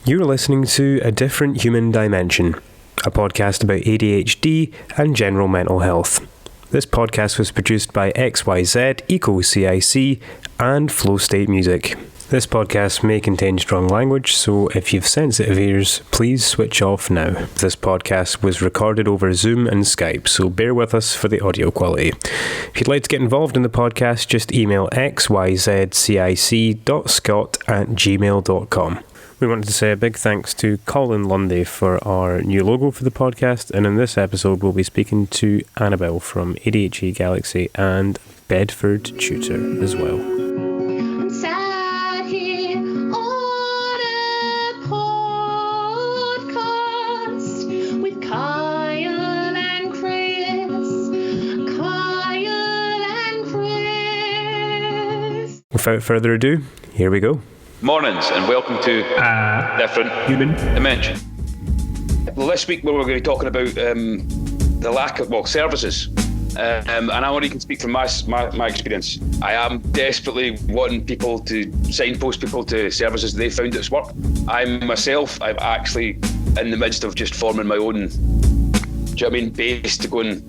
You're listening to A Different Human Dimension, a podcast about ADHD and general mental health. This podcast was produced by XYZ, Eco CIC, and Flow State Music. This podcast may contain strong language, so if you've sensitive ears, please switch off now. This podcast was recorded over Zoom and Skype, so bear with us for the audio quality. If you'd like to get involved in the podcast, just email xyzcic.scott@gmail.com. We wanted to say a big thanks to Colin Lundy for our new logo for the podcast, and in this episode we'll be speaking to Annabel from A.D.H.D Galaxy and Bedford Tutor as well. Without further ado, here we go. Mornings and welcome to Different Human Dimension. Well, this week we're going to be talking about the lack of services, and I only can speak from my experience. I am desperately wanting people to signpost people to services they found at work. I'm actually in the midst of just forming my own, base to go and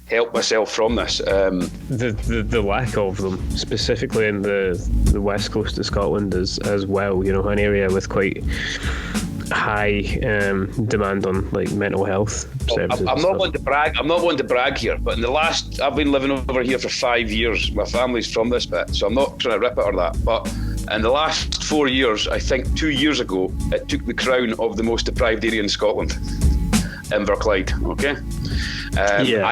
help myself from this. The lack of them, specifically in the west coast of Scotland as well, an area with quite high demand on mental health services. I'm not wanting to brag here, but I've been living over here for 5 years. My family's from this bit, so I'm not trying to rip it or that, but in the last 4 years, I think 2 years ago, it took the crown of the most deprived area in Scotland, Inverclyde. Okay. I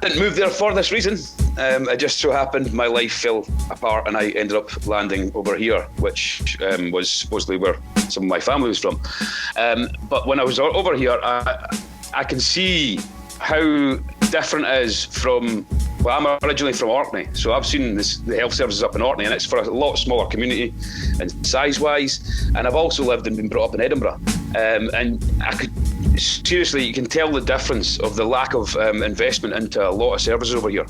didn't move there for this reason. It just so happened my life fell apart and I ended up landing over here, which was supposedly where some of my family was from. But when I was over here, I can see how different it is from... Well, I'm originally from Orkney, so I've seen the health services up in Orkney, and it's for a lot smaller community and size-wise. And I've also lived and been brought up in Edinburgh. And I could... Seriously, you can tell the difference of the lack of investment into a lot of services over here.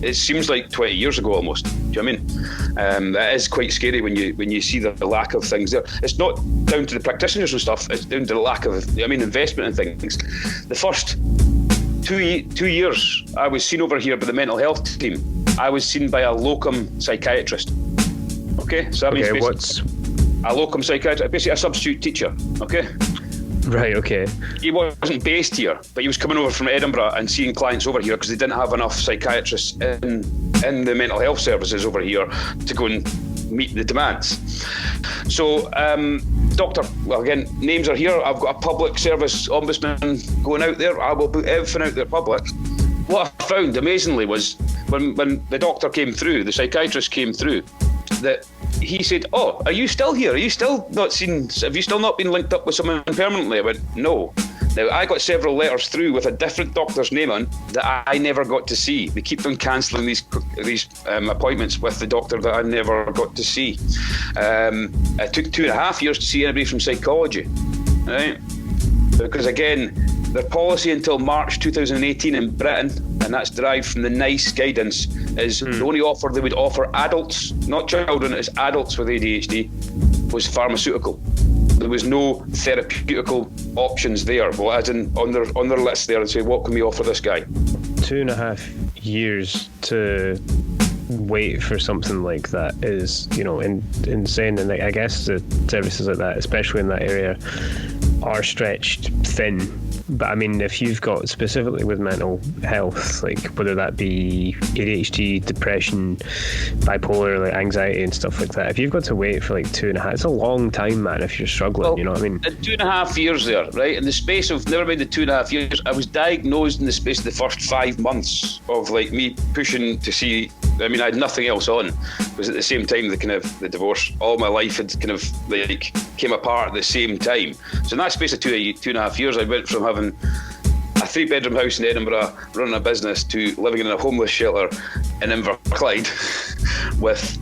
It seems like 20 years ago almost. Do you know what I mean? That is quite scary when you see the lack of things there. It's not down to the practitioners and stuff. It's down to the lack of investment in things. The first two years I was seen over here by the mental health team. I was seen by a locum psychiatrist. Okay, so that means what's a locum psychiatrist? Basically a substitute teacher. Okay. Right, okay. He wasn't based here, but he was coming over from Edinburgh and seeing clients over here because they didn't have enough psychiatrists in the mental health services over here to go and meet the demands. So, again, names are here. I've got a public service ombudsman going out there. I will put everything out there public. What I found amazingly was when the doctor came through, the psychiatrist came through, that he said, "Oh, are you still here? Are you still not seen? Have you still not been linked up with someone permanently?" I went, "No." Now, I got several letters through with a different doctor's name on that I never got to see. They keep on cancelling these appointments with the doctor that I never got to see. It took 2.5 years to see anybody from psychology, right? Because again, their policy until March 2018 in Britain, and that's derived from the NICE guidance, is the only offer they would offer adults, not children, it's adults with ADHD, was pharmaceutical. There was no therapeutical options there. Well, as in on their list there and say, what can we offer this guy? 2.5 years to wait for something like that is, insane. And I guess the services like that, especially in that area, are stretched thin. But I mean, if you've got specifically with mental health, whether that be ADHD, depression, bipolar, anxiety and stuff like that, if you've got to wait for 2.5, it's a long time, man, if you're struggling, well, you know what I mean? In 2.5 years there, right? In the space of, never mind the 2.5 years, I was diagnosed in the space of the first 5 months of me pushing to see. I mean, I had nothing else on. It was at the same time the divorce. All my life had came apart at the same time. So in that space of 2.5 years, I went from having a 3-bedroom house in Edinburgh, running a business, to living in a homeless shelter in Inverclyde with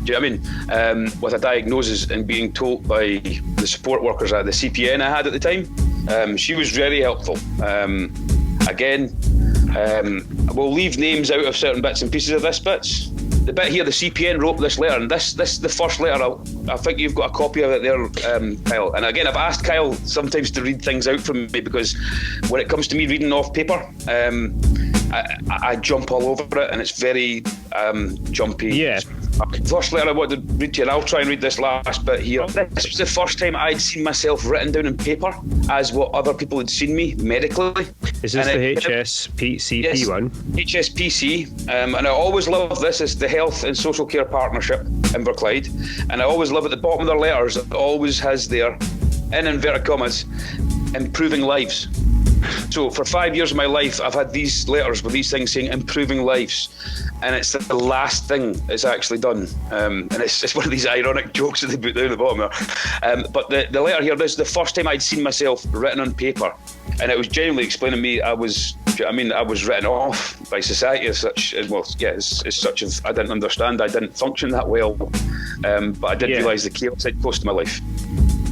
a diagnosis and being told by the support workers at the CPN I had at the time. She was very helpful. We'll leave names out of certain bits and pieces of this bits. the bit here, the CPN wrote this letter, and this is the first letter. I think you've got a copy of it there, Kyle. And again, I've asked Kyle sometimes to read things out from me, because when it comes to me reading off paper, I jump all over it, and it's very jumpy. Yeah. First letter I want to read to you, and I'll try and read this last bit here. This was the first time I'd seen myself written down in paper as what other people had seen me medically. Is this the HSPCP yes, one? HSPC, and I always love this. It's the Health and Social Care Partnership, Inverclyde, and I always love at the bottom of their letters, it always has there, in inverted commas, improving lives. So for 5 years of my life, I've had these letters with these things saying improving lives, and it's the last thing it's actually done. And it's one of these ironic jokes that they put down at the bottom there. But the letter here, this is the first time I'd seen myself written on paper, and it was genuinely explaining to me I was written off by society as such. Well, yeah, as such as I didn't understand, I didn't function that well, but I did realise the chaos I'd posed to my life.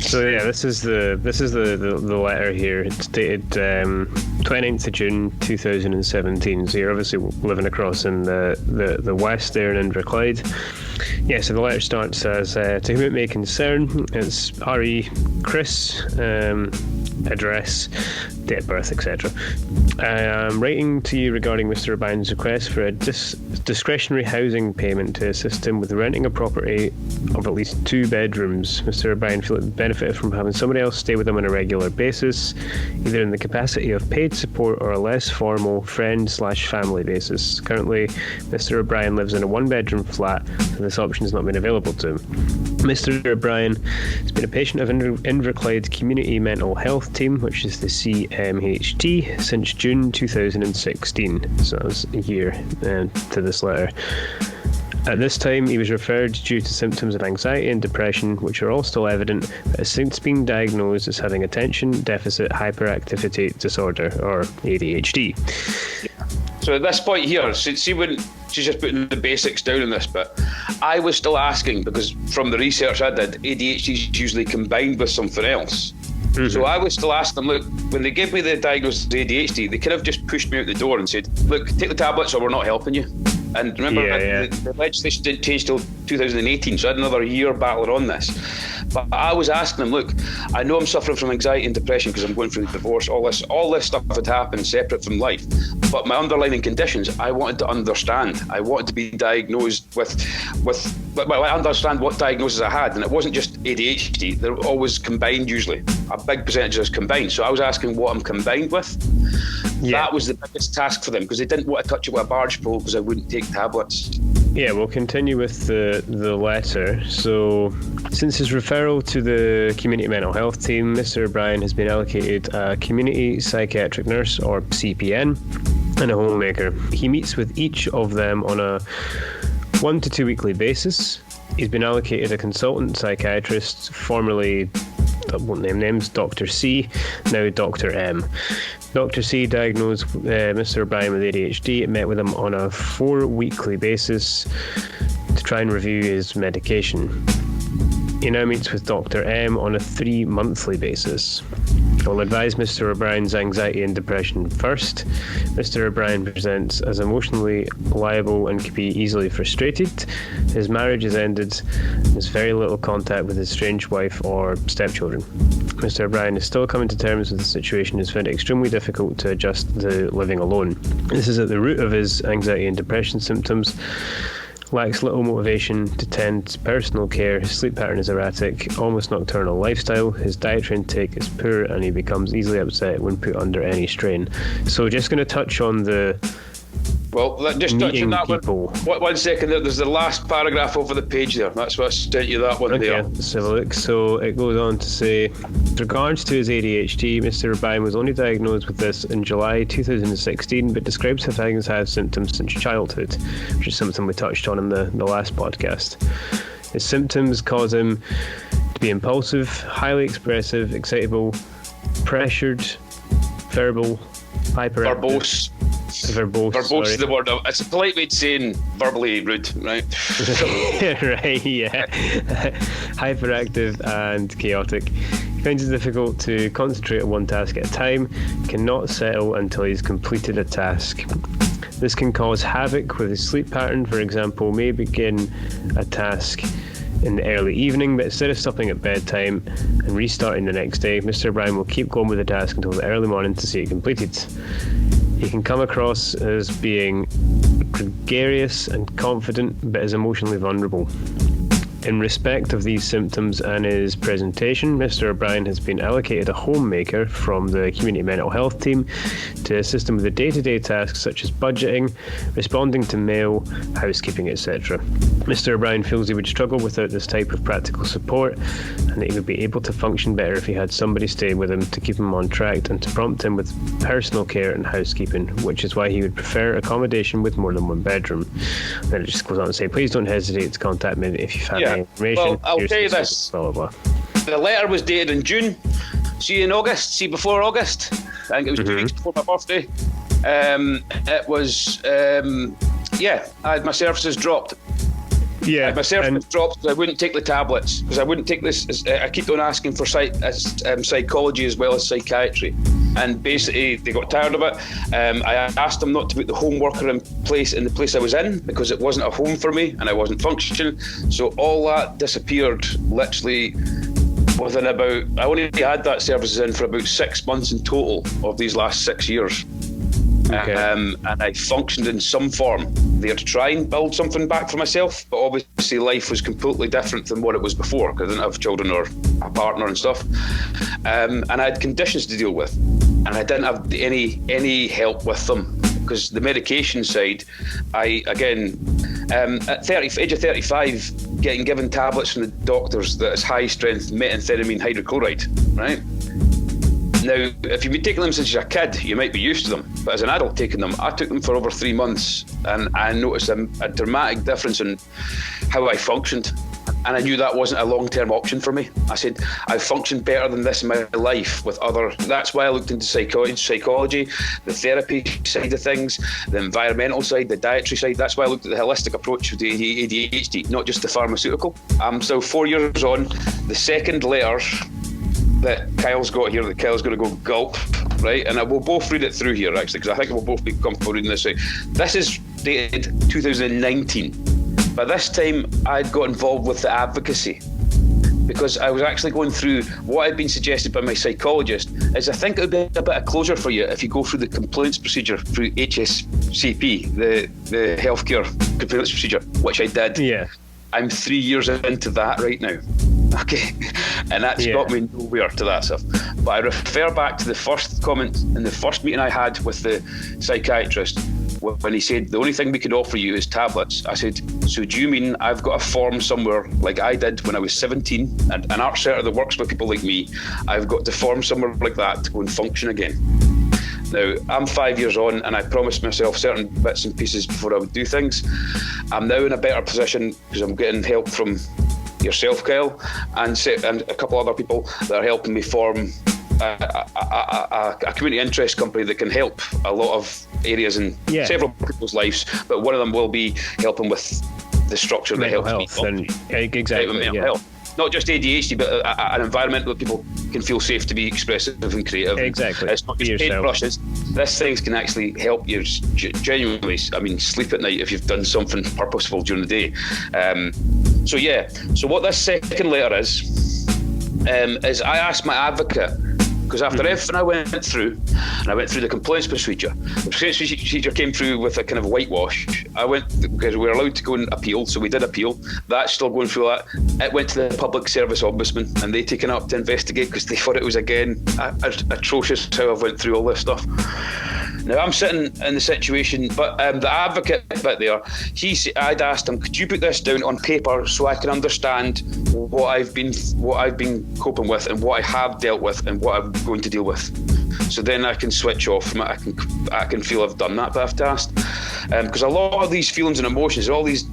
So yeah, this is the letter here. It's dated 29th of June 2017. So you're obviously living across in the west there in Inverclyde. Yeah, so the letter starts as to whom it may concern. It's R.E. Kris, address, date of birth, etc. I am writing to you regarding Mr. O'Brien's request for a discretionary housing payment to assist him with renting a property of at least 2 bedrooms. Mr. O'Brien feels benefited from having somebody else stay with him on a regular basis, either in the capacity of paid support or a less formal friend/family basis. Currently, Mr. O'Brien lives in a 1-bedroom flat, so this option has not been available to him. Mr. O'Brien has been a patient of Inverclyde Community Mental Health Team, which is the CMHT, since June 2016. So that was a year to this letter. At this time, he was referred due to symptoms of anxiety and depression, which are all still evident, but has since been diagnosed as having attention deficit hyperactivity disorder, or ADHD. So at this point here, see when she's just putting the basics down in this bit, I was still asking, because from the research I did, ADHD is usually combined with something else. Mm-hmm. So I was still asking them, look, when they gave me the diagnosis of ADHD, they kind of just pushed me out the door and said, look, take the tablets or we're not helping you. And remember, the legislation didn't change till 2018, so I had another year battling on this. But I was asking them, look, I know I'm suffering from anxiety and depression because I'm going through the divorce, all this stuff had happened separate from life. But my underlying conditions, I wanted to understand. I wanted to be diagnosed I understand what diagnosis I had, and it wasn't just ADHD. They're always combined usually. A big percentage is combined. So I was asking what I'm combined with. Yeah. That was the biggest task for them, because they didn't want to touch it with a barge pole because I wouldn't take tablets. Yeah, we'll continue with the letter. So, since his referral to the Community Mental Health Team, Mr. O'Brien has been allocated a Community Psychiatric Nurse, or CPN, and a homemaker. He meets with each of them on a 1 to 2 weekly basis. He's been allocated a consultant psychiatrist, formerly, I won't name names, Dr. C, now Dr. M. Dr. C diagnosed Mr. O'Brien with ADHD and met with him on a 4 weekly basis to try and review his medication. He now meets with Dr. M on a 3 monthly basis. I'll advise Mr. O'Brien's anxiety and depression first. Mr. O'Brien presents as emotionally liable and can be easily frustrated. His marriage has ended and has very little contact with his estranged wife or stepchildren. Mr. O'Brien is still coming to terms with the situation and has found it extremely difficult to adjust to living alone. This is at the root of his anxiety and depression symptoms. Lacks little motivation to tend to personal care, his sleep pattern is erratic, almost nocturnal lifestyle, his dietary intake is poor, and he becomes easily upset when put under any strain. So just going to touch on the just touching that people. One second there, there's the last paragraph over the page there. That's what I sent you, that one there. Let's have a look. So it goes on to say, with regards to his ADHD, Mr. O'Brien was only diagnosed with this in July 2016, but describes having had symptoms since childhood, which is something we touched on in the last podcast. His symptoms cause him to be impulsive, highly expressive, excitable, pressured, verbal, hyperactive. Verbose is the word. It's a polite way of saying verbally rude, right? Right, yeah. Hyperactive and chaotic. He finds it difficult to concentrate on one task at a time, cannot settle until he's completed a task. This can cause havoc with his sleep pattern. For example, may begin a task in the early evening, but instead of stopping at bedtime and restarting the next day, Mr. O'Brien will keep going with the task until the early morning to see it completed. He can come across as being gregarious and confident, but is emotionally vulnerable. In respect of these symptoms and his presentation, Mr. O'Brien has been allocated a homemaker from the community mental health team to assist him with the day-to-day tasks such as budgeting, responding to mail, housekeeping, etc. Mr. O'Brien feels he would struggle without this type of practical support, and that he would be able to function better if he had somebody stay with him to keep him on track and to prompt him with personal care and housekeeping, which is why he would prefer accommodation with more than one bedroom. Then it just goes on to say, please don't hesitate to contact me if you've had information. Well, I'll tell you this. Blah, blah, blah. The letter was dated in June. See in August. See before August. I think it was 2 weeks before my birthday. It was, I had my services dropped. Yeah, my services dropped because I wouldn't take the tablets, because I wouldn't take this. I keep on asking for psychology as well as psychiatry, and basically they got tired of it. I asked them not to put the home worker in the place I was in, because it wasn't a home for me and I wasn't functioning. So all that disappeared literally within about. I only had that services in for about 6 months in total of these last 6 years. Okay. And I functioned in some form there to try and build something back for myself, but obviously life was completely different than what it was before, because I didn't have children or a partner and stuff, and I had conditions to deal with, and I didn't have any help with them, because the medication side, at age of 35, getting given tablets from the doctors that is high strength methamphetamine hydrochloride, right? Now, if you've been taking them since you're a kid, you might be used to them. But as an adult taking them, I took them for over 3 months, and I noticed a dramatic difference in how I functioned. And I knew that wasn't a long-term option for me. I said, I've functioned better than this in my life with other. That's why I looked into psychology, the therapy side of things, the environmental side, the dietary side. That's why I looked at the holistic approach with the A.D.H.D, not just the pharmaceutical. I'm still 4 years on. The second letter that Kyle's got here, that Kyle's going to go gulp, right? And we'll both read it through here, actually, because I think we'll both be comfortable reading this. This is dated 2019. By this time, I'd got involved with the advocacy, because I was actually going through what had been suggested by my psychologist. Is I think it would be a bit of closure for you if you go through the complaints procedure through HSCP, the healthcare complaints procedure, which I did. Yeah. I'm 3 years into that right now. Okay, and that's got me nowhere to that stuff. But I refer back to the first comment in the first meeting I had with the psychiatrist, when he said, the only thing we could offer you is tablets. I said, so do you mean I've got a form somewhere, like I did when I was 17, and an art centre that works with people like me, I've got to form somewhere like that to go and function again. Now, I'm 5 years on, and I promised myself certain bits and pieces before I would do things. I'm now in a better position because I'm getting help from yourself, Kyle, and a couple other people that are helping me form a community interest company that can help a lot of areas in several people's lives, but one of them will be helping with the structure that helps me. Mental health. Not just ADHD, but an environment where people can feel safe to be expressive and creative. Exactly. It's not just paintbrushes. This things can actually help you genuinely. I mean, sleep at night if you've done something purposeful during the day. So what this second letter is I asked my advocate, because after everything I went through, and I went through the complaints procedure, the complaints procedure came through with a kind of whitewash. I went, because we were allowed to go and appeal, so we did appeal. That's still going through that. It went to the Public Service Ombudsman, and they taken it up to investigate, because they thought it was, again, atrocious how I went through all this stuff. Now, I'm sitting in the situation, but the advocate bit there, I'd asked him, could you put this down on paper so I can understand what I've been coping with and what I have dealt with and what I'm going to deal with? So then I can switch off. I can feel I've done that bit of task. Because a lot of these feelings and emotions, all these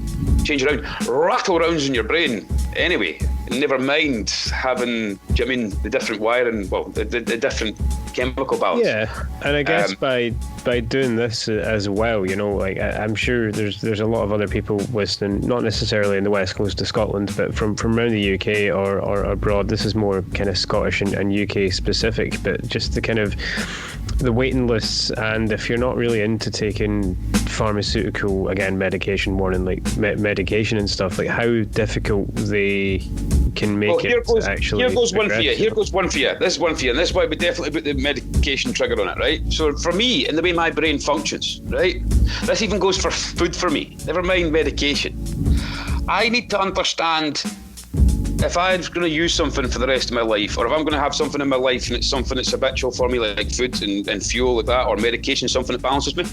change around, rattle rounds in your brain anyway. Never mind having, the different wiring, the different chemical balance. Yeah, and I guess by doing this as well, I'm sure there's a lot of other people listening, not necessarily in the west coast of Scotland, but from around the UK or abroad. This is more kind of Scottish and UK specific, but just to kind of the waiting lists, and if you're not really into taking pharmaceutical, again, medication warning, like medication and stuff, like how difficult they can make here goes one for you. Here goes one for you. This is one for you, and this is why we definitely put the medication trigger on it, right? So for me, and the way my brain functions, right? This even goes for food for me. Never mind medication. I need to understand if I'm going to use something for the rest of my life, or if I'm going to have something in my life and it's something that's habitual for me, like food and fuel like that, or medication, something that balances me,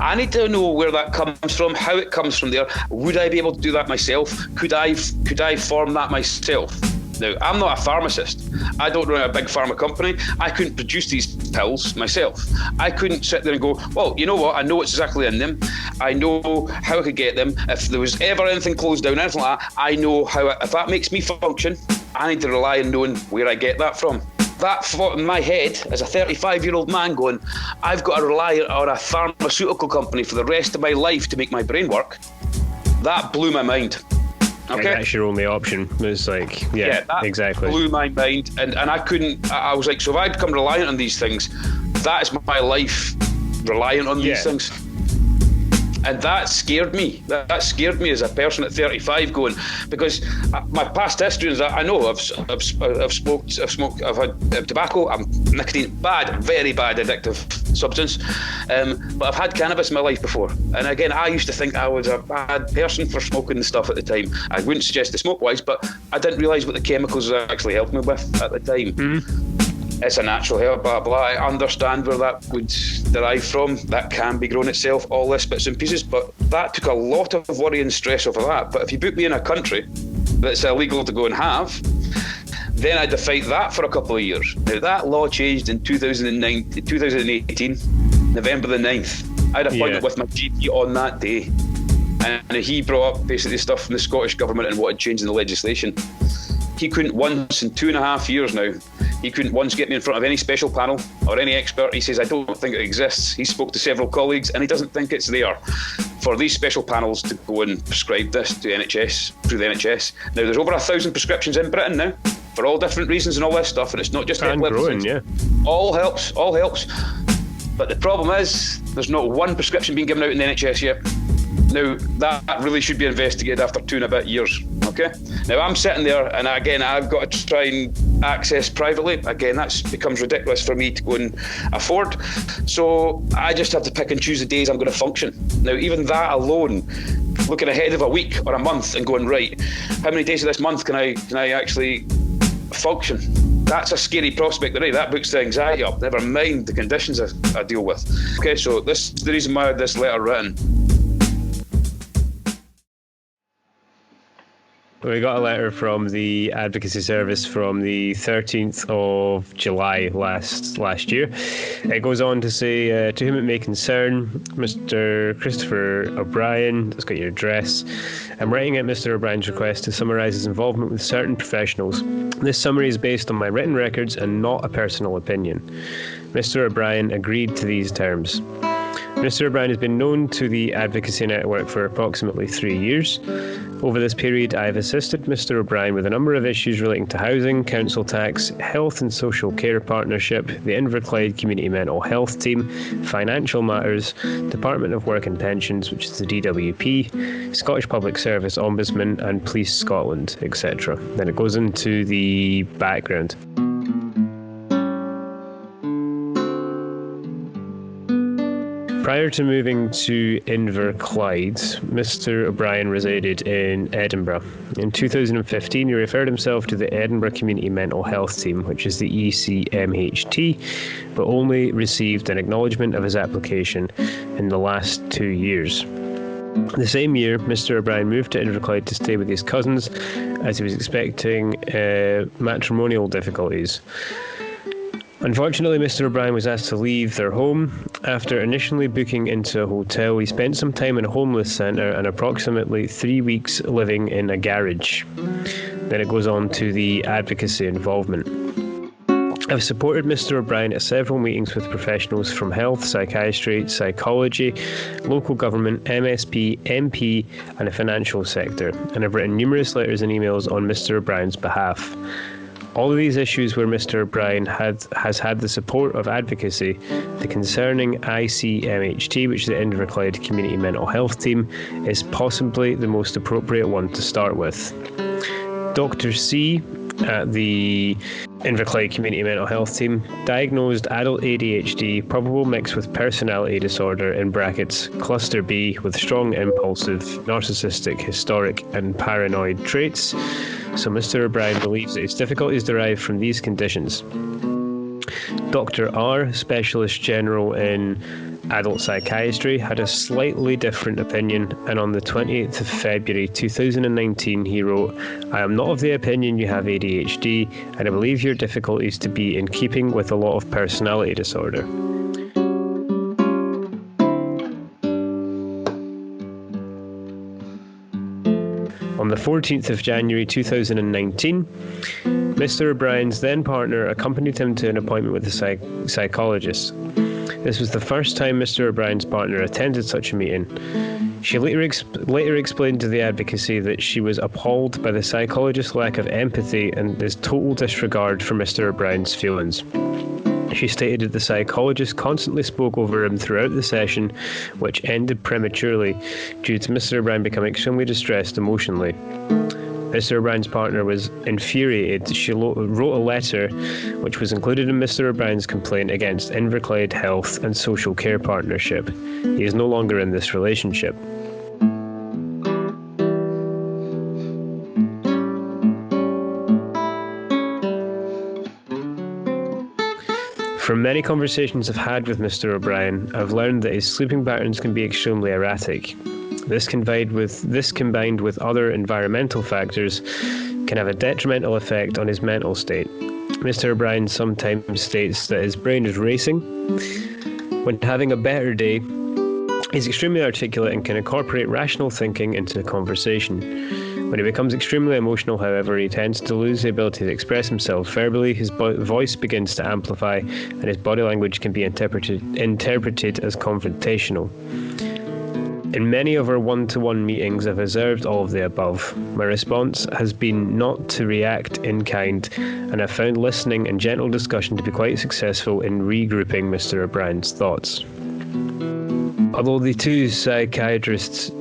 I need to know where that comes from, how it comes from there. Would I be able to do that myself? Could I form that myself? Now, I'm not a pharmacist. I don't run a big pharma company. I couldn't produce these pills myself. I couldn't sit there and go, well, you know what? I know what's exactly in them. I know how I could get them. If there was ever anything closed down, anything like that, I know how. If that makes me function, I need to rely on knowing where I get that from. That thought in my head as a 35-year-old man going, I've got to rely on a pharmaceutical company for the rest of my life to make my brain work. That blew my mind. Okay. And that's your only option. It's like, that exactly. Blew my mind, and I couldn't. I was like, so if I become reliant on these things, that is my life, reliant on these things. And that scared me. That scared me as a person at 35, going, because my past history is that I know I've smoked, I've had tobacco, nicotine, very bad addictive substance, but I've had cannabis in my life before. And again, I used to think I was a bad person for smoking the stuff at the time. I wouldn't suggest the smoke-wise, but I didn't realise what the chemicals actually helped me with at the time. Mm-hmm. It's a natural herb, blah, blah. I understand where that would derive from. That can be grown itself, all this bits and pieces. But that took a lot of worry and stress over that. But if you put me in a country that's illegal to go and have, then I had to fight that for a couple of years. Now, that law changed in 2018, November the 9th. I had an appointment with my GP on that day. And he brought up basically stuff from the Scottish government and what had changed in the legislation. He couldn't once in 2.5 years now, he couldn't once get me in front of any special panel or any expert. He says, I don't think it exists. He spoke to several colleagues and he doesn't think it's there for these special panels to go and prescribe this to NHS, through the NHS. Now, there's over 1,000 prescriptions in Britain now for all different reasons and all this stuff, and it's not just epilepsy. All helps. But the problem is, there's not one prescription being given out in the NHS yet. Now, that really should be investigated after 2 and a bit years, okay? Now, I'm sitting there, and again, I've got to try and access privately. Again, that becomes ridiculous for me to go and afford. So I just have to pick and choose the days I'm going to function. Now, even that alone, looking ahead of a week or a month and going, right, how many days of this month can I actually function? That's a scary prospect, right? That books the anxiety up, never mind the conditions I deal with. Okay, so this is the reason why I had this letter written. We got a letter from the advocacy service from the 13th of July last year. It goes on to say, to whom it may concern, Mr. Christopher O'Brien, it's got your address. I'm writing at Mr. O'Brien's request to summarise his involvement with certain professionals. This summary is based on my written records and not a personal opinion. Mr. O'Brien agreed to these terms. Mr. O'Brien has been known to the Advocacy Network for approximately 3 years. Over this period, I have assisted Mr. O'Brien with a number of issues relating to housing, council tax, health and social care partnership, the Inverclyde Community Mental Health Team, financial matters, Department of Work and Pensions, which is the DWP, Scottish Public Service Ombudsman, and Police Scotland, etc. Then it goes into the background. Prior to moving to Inverclyde, Mr. O'Brien resided in Edinburgh. In 2015, he referred himself to the Edinburgh Community Mental Health Team, which is the ECMHT, but only received an acknowledgement of his application in the last 2 years. The same year, Mr. O'Brien moved to Inverclyde to stay with his cousins as he was expecting matrimonial difficulties. Unfortunately, Mr. O'Brien was asked to leave their home. After initially booking into a hotel, he spent some time in a homeless centre and approximately 3 weeks living in a garage. Then it goes on to the advocacy involvement. I've supported Mr. O'Brien at several meetings with professionals from health, psychiatry, psychology, local government, MSP, MP and the financial sector, and I've written numerous letters and emails on Mr. O'Brien's behalf. All of these issues where Mr. O'Brien has had the support of advocacy, the concerning ICMHT, which is the Inverclyde Community Mental Health Team, is possibly the most appropriate one to start with. Dr. C at the Inverclyde Community Mental Health Team diagnosed adult ADHD, probable mixed with personality disorder in brackets cluster B, with strong impulsive, narcissistic, historic and paranoid traits. So Mr. O'Brien believes that his difficulties derive from these conditions. Dr. R, Specialist General in Adult Psychiatry, had a slightly different opinion, and on the 28th of February 2019 he wrote, "I am not of the opinion you have ADHD, and I believe your difficulties to be in keeping with a lot of personality disorder." On the 14th of January 2019, Mr. O'Brien's then partner accompanied him to an appointment with a psychologist. This was the first time Mr. O'Brien's partner attended such a meeting. She later explained to the advocacy that she was appalled by the psychologist's lack of empathy and his total disregard for Mr. O'Brien's feelings. She stated that the psychologist constantly spoke over him throughout the session, which ended prematurely due to Mr. O'Brien becoming extremely distressed emotionally. Mr. O'Brien's partner was infuriated. She wrote a letter which was included in Mr. O'Brien's complaint against Inverclyde Health and Social Care Partnership. He is no longer in this relationship. From many conversations I've had with Mr. O'Brien, I've learned that his sleeping patterns can be extremely erratic. This combined with other environmental factors can have a detrimental effect on his mental state. Mr. O'Brien sometimes states that his brain is racing. When having a better day, he's extremely articulate and can incorporate rational thinking into the conversation. When he becomes extremely emotional, however, he tends to lose the ability to express himself verbally, his voice begins to amplify, and his body language can be interpreted as confrontational. In many of our one-to-one meetings, I've observed all of the above. My response has been not to react in kind, and I've found listening and gentle discussion to be quite successful in regrouping Mr. O'Brien's thoughts. Although the two psychiatrists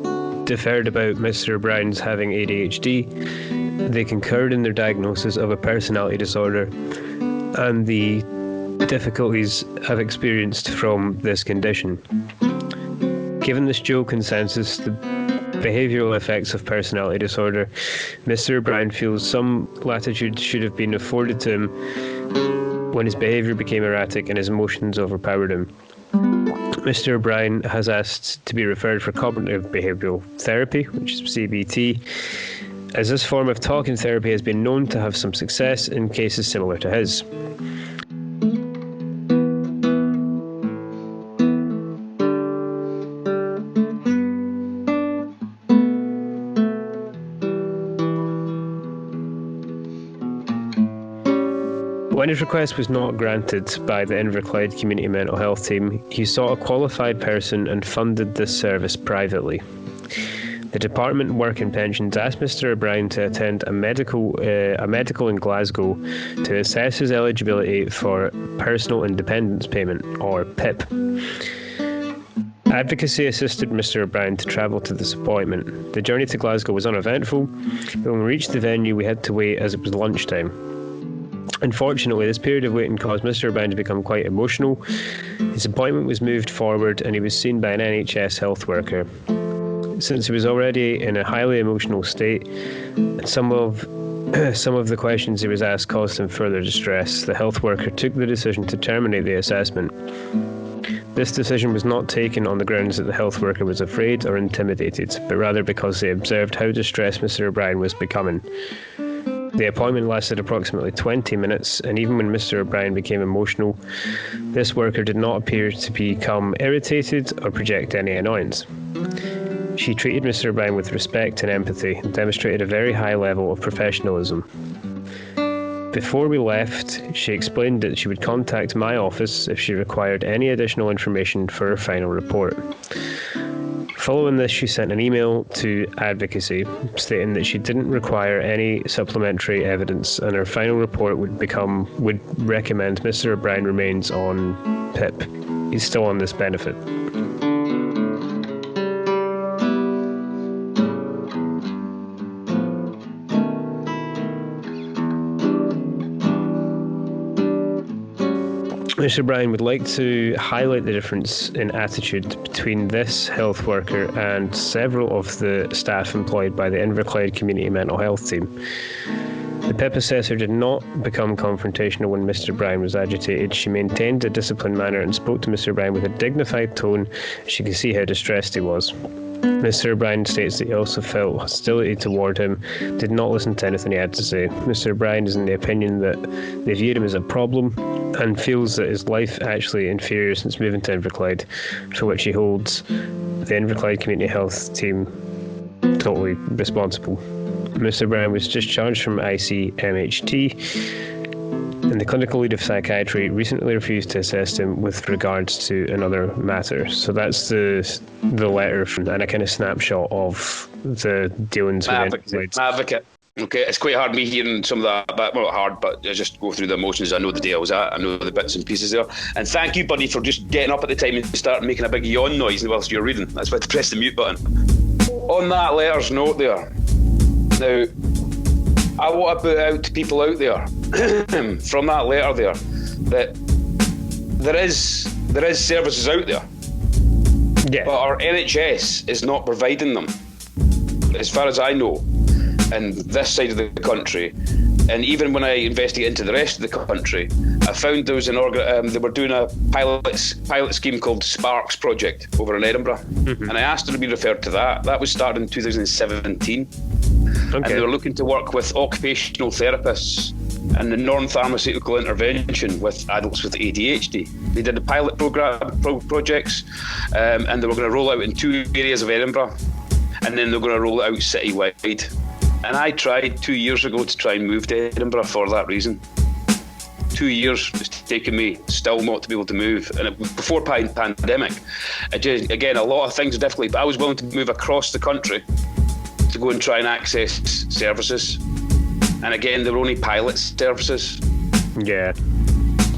differed about Mr. O'Brien's having ADHD, they concurred in their diagnosis of a personality disorder and the difficulties I've experienced from this condition. Given this dual consensus, the behavioural effects of personality disorder, Mr. O'Brien feels some latitude should have been afforded to him when his behaviour became erratic and his emotions overpowered him. Mr. O'Brien has asked to be referred for cognitive behavioural therapy, which is CBT, as this form of talking therapy has been known to have some success in cases similar to his. When his request was not granted by the Inverclyde Community Mental Health Team, he sought a qualified person and funded this service privately. The Department of Work and Pensions asked Mr. O'Brien to attend a medical in Glasgow to assess his eligibility for Personal Independence Payment, or PIP. Advocacy assisted Mr. O'Brien to travel to this appointment. The journey to Glasgow was uneventful, but when we reached the venue we had to wait as it was lunchtime. Unfortunately, this period of waiting caused Mr. O'Brien to become quite emotional. His appointment was moved forward and he was seen by an NHS health worker. Since he was already in a highly emotional state, some of the questions he was asked caused him further distress. The health worker took the decision to terminate the assessment. This decision was not taken on the grounds that the health worker was afraid or intimidated, but rather because they observed how distressed Mr. O'Brien was becoming. The appointment lasted approximately 20 minutes, and even when Mr. O'Brien became emotional, this worker did not appear to become irritated or project any annoyance. She treated Mr. O'Brien with respect and empathy and demonstrated a very high level of professionalism. Before we left, she explained that she would contact my office if she required any additional information for her final report. Following this, she sent an email to advocacy stating that she didn't require any supplementary evidence, and her final report would recommend Mr. O'Brien remains on PIP. He's still on this benefit. Mr. O'Brien would like to highlight the difference in attitude between this health worker and several of the staff employed by the Inverclyde Community Mental Health Team. The PIP assessor did not become confrontational when Mr. O'Brien was agitated. She maintained a disciplined manner and spoke to Mr. O'Brien with a dignified tone. She could see how distressed he was. Mr. O'Brien states that he also felt hostility toward him, did not listen to anything he had to say. Mr. O'Brien is in the opinion that they viewed him as a problem and feels that his life actually inferior since moving to Inverclyde, for which he holds the Inverclyde Community Health Team totally responsible. Mr. O'Brien was discharged from A.D.H.D, and the clinical lead of psychiatry recently refused to assess him with regards to another matter. So that's the letter and a kind of snapshot of the dealings with Inverclyde. Advocate. Okay, it's quite hard me hearing some of that, but well, not hard, but I just go through the emotions. I know the day I was at, I know the bits and pieces there. And thank you, buddy, for just getting up at the time and starting making a big yawn noise whilst you're reading. That's why I pressed the mute button. On that letter's note there, now, I want to put out to people out there from that letter there that there is services out there, but our NHS is not providing them, as far as I know, in this side of the country. And even when I investigate into the rest of the country, I found there was they were doing a pilot scheme called Sparks Project over in Edinburgh, and I asked them to be referred to that. That was started in 2017. And they were looking to work with occupational therapists and the non-pharmaceutical intervention with adults with A.D.H.D. They did the pilot projects, and they were going to roll out in 2 areas of Edinburgh, and then they were going to roll it out citywide. And I tried 2 years ago to try and move to Edinburgh for that reason. 2 years it's taken me still not to be able to move, and before pandemic, again, a lot of things are difficult, but I was willing to move across the country to go and try and access services. And again, there were only pilot services. Yeah.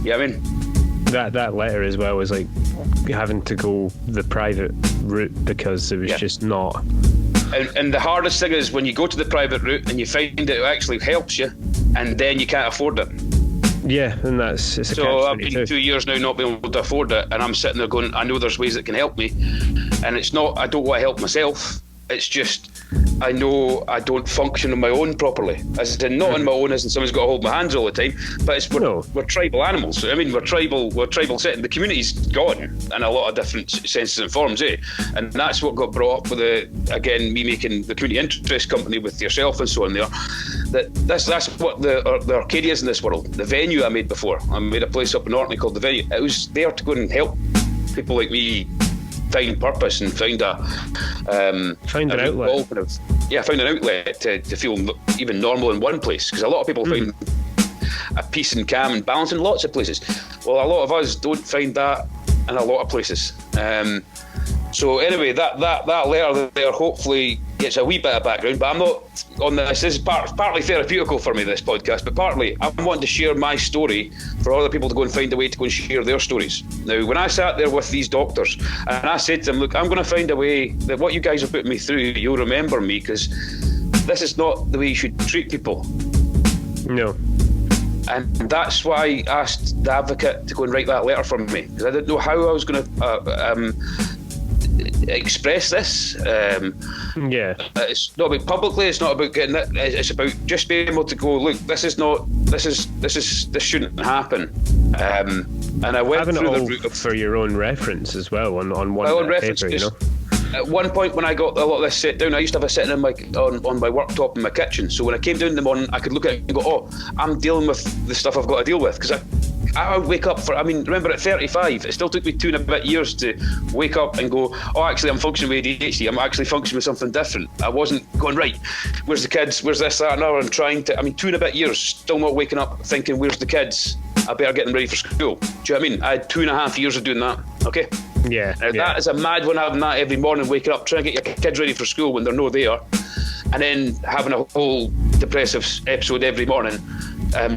Yeah, I mean, that letter as well was like having to go the private route because it was just not. And the hardest thing is when you go to the private route and you find that it actually helps you, and then you can't afford it. Yeah, and it's a so I've been 2 years now not being able to afford it, and I'm sitting there going, I know there's ways that can help me, and it's not, I don't want to help myself. It's just, I know I don't function on my own properly. As in, not on my own as in someone's got to hold my hands all the time, but we're tribal animals. I mean, we're tribal setting. The community's gone in a lot of different senses and forms, and that's what got brought up with me making the community interest company with yourself and so on there. That's what the Arcadia's in this world. The venue I made before. I made a place up in Orkney called The Venue. It was there to go and help people like me find purpose and find an outlet. Find an outlet to feel even normal in one place, because a lot of people find a peace and calm and balance in lots of places. Well, a lot of us don't find that in a lot of places. So anyway, that letter there hopefully gets a wee bit of background, but I'm not on this. This is partly therapeutical for me, this podcast, but partly I'm wanting to share my story for other people to go and find a way to go and share their stories. Now, when I sat there with these doctors and I said to them, look, I'm going to find a way that what you guys are putting me through, you'll remember me, because this is not the way you should treat people. No. And that's why I asked the advocate to go and write that letter for me, because I didn't know how I was going to express this. It's not about publicly, it's not about getting it, it's about just being able to go, look, this shouldn't happen. And I went having through it all the route of, for your own reference as well on one my own bit of reference, paper, you know. At one point when I got a lot of this set down, I used to have it sitting on my worktop in my kitchen, so when I came down in the morning I could look at it and go, oh, I'm dealing with the stuff I've got to deal with, because I would wake up remember at 35, it still took me 2 and a bit years to wake up and go, oh, actually I'm functioning with ADHD, I'm actually functioning with something different. I wasn't going, right, where's the kids, where's this, that and other, and 2 and a bit years, still not waking up thinking, where's the kids, I better get them ready for school. Do you know what I mean? I had 2.5 years of doing that, okay? Yeah. That is a mad one, having that every morning, waking up, trying to get your kids ready for school when they're not there, and then having a whole depressive episode every morning,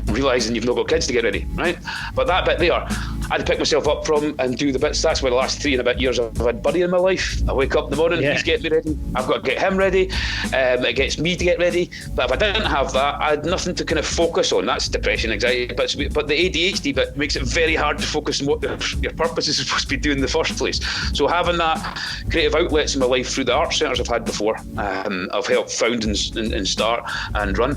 realising you've not got kids to get ready, right? But that bit there, I had to pick myself up from and do the bits. That's why the last 3 and a bit years I've had Buddy in my life. I wake up in the morning, he's getting me ready. I've got to get him ready. It gets me to get ready. But if I didn't have that, I had nothing to kind of focus on. That's depression, anxiety. But the ADHD bit makes it very hard to focus on what your purpose is supposed to be doing in the first place. So having that creative outlets in my life through the art centres I've had before, I've helped found and start and run.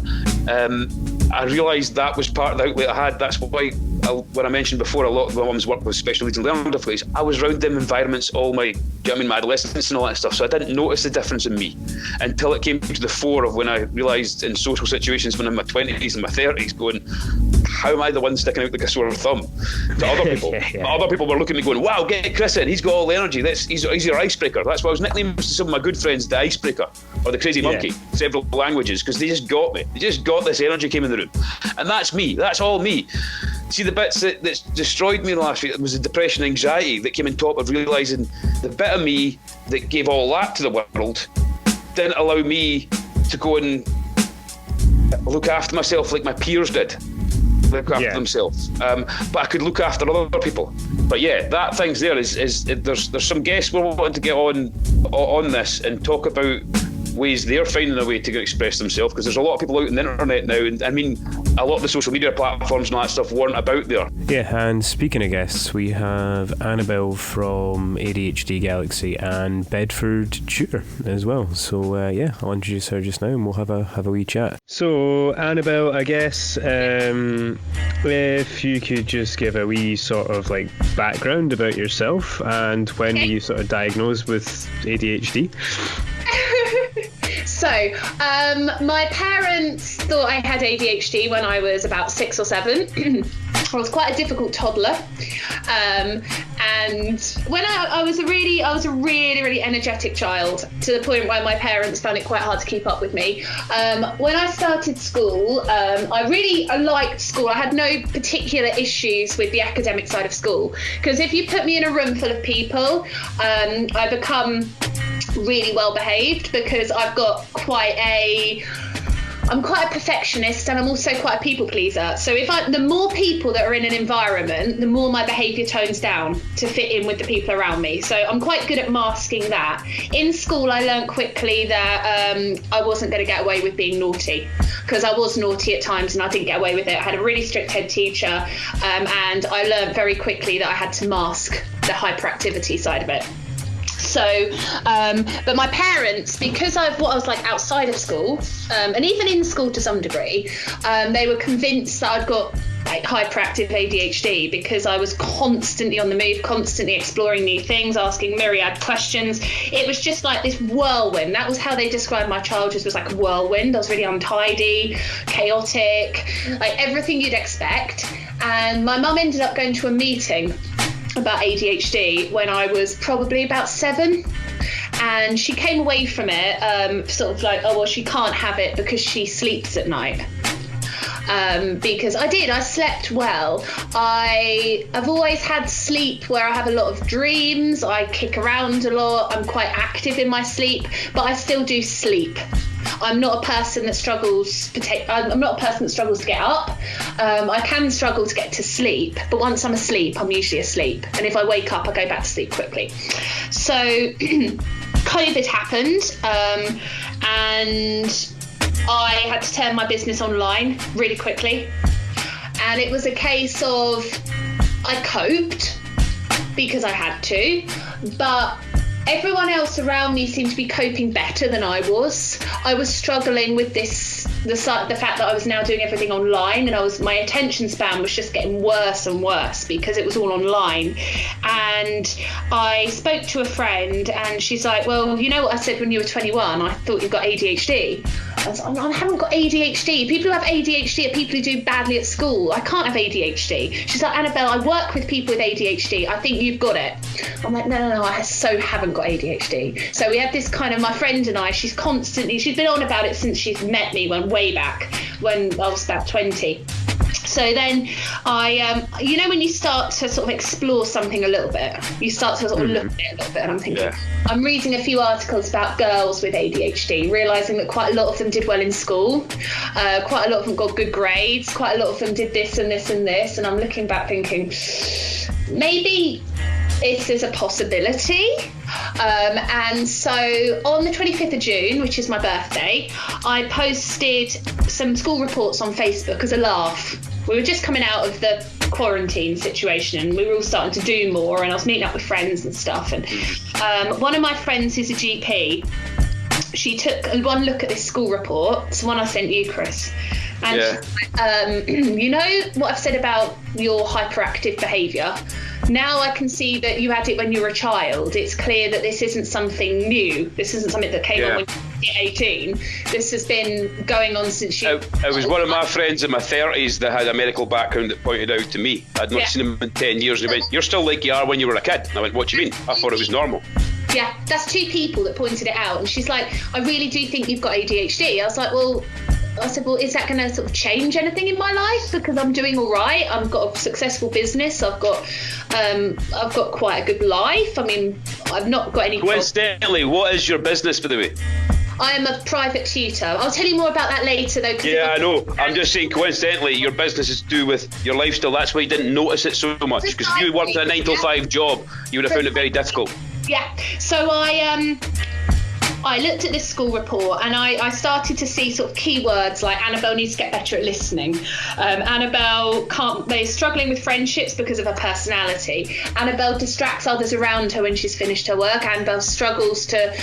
I realised that was part of the outlet I had. That's why, when I mentioned before, a lot of my mum's work with special needs and learning difficulties, I was around them environments all my adolescence and all that stuff. So I didn't notice the difference in me until it came to the fore of when I realised in social situations when I'm in my 20s and my 30s, going, how am I the one sticking out like a sore thumb to other people? Other people were looking at me going, wow, get Kris in, he's got all the energy. He's your icebreaker. That's why I was nicknamed to some of my good friends the icebreaker or the crazy monkey, several languages, because they just got me. They just got this energy came in the room. And that's me. That's all me. See, the bits that destroyed me in the last week was the depression and anxiety that came on top of realising the bit of me that gave all that to the world didn't allow me to go and look after myself like my peers did. Look after themselves. But I could look after other people. But yeah, that thing's there is there's some guests we're wanting to get on this and talk about ways they're finding a way to express themselves, because there's a lot of people out on the internet now, and I mean a lot of the social media platforms and all that stuff weren't about there. Yeah, and speaking of guests, we have Annabel from A.D.H.D Galaxy and Bedford Tutor as well. So I'll introduce her just now and we'll have a wee chat. So Annabel, I guess if you could just give a wee sort of like background about yourself and when were you sort of diagnosed with ADHD? So, my parents thought I had ADHD when I was about 6 or 7. I was quite a difficult toddler, and when I was a really energetic child, to the point where my parents found it quite hard to keep up with me. When I started school, I liked school. I had no particular issues with the academic side of school, because if you put me in a room full of people, I become really well behaved, because I'm quite a perfectionist, and I'm also quite a people pleaser. So the more people that are in an environment, the more my behaviour tones down to fit in with the people around me. So I'm quite good at masking that. In school, I learned quickly that I wasn't going to get away with being naughty, because I was naughty at times and I didn't get away with it. I had a really strict head teacher, and I learned very quickly that I had to mask the hyperactivity side of it. So, but my parents, because of what I was like outside of school, and even in school to some degree, they were convinced that I'd got like hyperactive ADHD, because I was constantly on the move, constantly exploring new things, asking myriad questions. It was just like this whirlwind. That was how they described my childhood, was like a whirlwind. I was really untidy, chaotic, like everything you'd expect. And my mum ended up going to a meeting about ADHD when I was probably about 7, and she came away from it sort of like, oh well, she can't have it because she sleeps at night. Because I slept well. I've always had sleep where I have a lot of dreams, I kick around a lot, I'm quite active in my sleep, but I still do sleep. I'm not a person that struggles to get up. I can struggle to get to sleep, but once I'm asleep, I'm usually asleep. And if I wake up, I go back to sleep quickly. So COVID happened, and I had to turn my business online really quickly. And it was a case of I coped because I had to, but everyone else around me seemed to be coping better than I was. I was struggling with the fact that I was now doing everything online, and my attention span was just getting worse and worse because it was all online. And I spoke to a friend, and she's like, well, you know what I said when you were 21? I thought you got ADHD. I was like, I haven't got ADHD. People who have ADHD are people who do badly at school. I can't have ADHD. She's like, Annabel, I work with people with ADHD. I think you've got it. I'm like, no, I so haven't got ADHD. So we had this kind of, my friend and I, she's been on about it since she's met me way back when I was about 20. So then you know, when you start to sort of explore something a little bit, you start to sort of look at it a little bit, and I'm thinking, I'm reading a few articles about girls with ADHD, realising that quite a lot of them did well in school, quite a lot of them got good grades, quite a lot of them did this and this and this, and I'm looking back thinking, maybe this is a possibility. And so on the 25th of June, which is my birthday, I posted some school reports on Facebook as a laugh. We were just coming out of the quarantine situation and we were all starting to do more, and I was meeting up with friends and stuff. And one of my friends who's a GP, she took one look at this school report. It's the one I sent you, Chris. And you know what I've said about your hyperactive behaviour? Now I can see that you had it when you were a child. It's clear that this isn't something new. This isn't something that came on when you were 18. This has been going on since you... It was one of my friends in my 30s that had a medical background that pointed out to me. I'd not seen him in 10 years. And he went, "You're still like you are when you were a kid." And I went, "What do you mean?" I thought it was normal. Yeah, that's two people that pointed it out. And she's like, "I really do think you've got ADHD. I was like, well, is that going to sort of change anything in my life? Because I'm doing all right. I've got a successful business. I've got quite a good life. I mean, I've not got any... Coincidentally, what is your business, by the way? I am a private tutor. I'll tell you more about that later, though. Yeah, I know. I'm just saying, coincidentally, your business is to do with your lifestyle. That's why you didn't notice it so much. Because if you worked a 9-to-5 job, you would have found it very difficult. Yeah. So I looked at this school report and I started to see sort of keywords like Annabel needs to get better at listening. Annabel they're struggling with friendships because of her personality. Annabel distracts others around her when she's finished her work. Annabel struggles to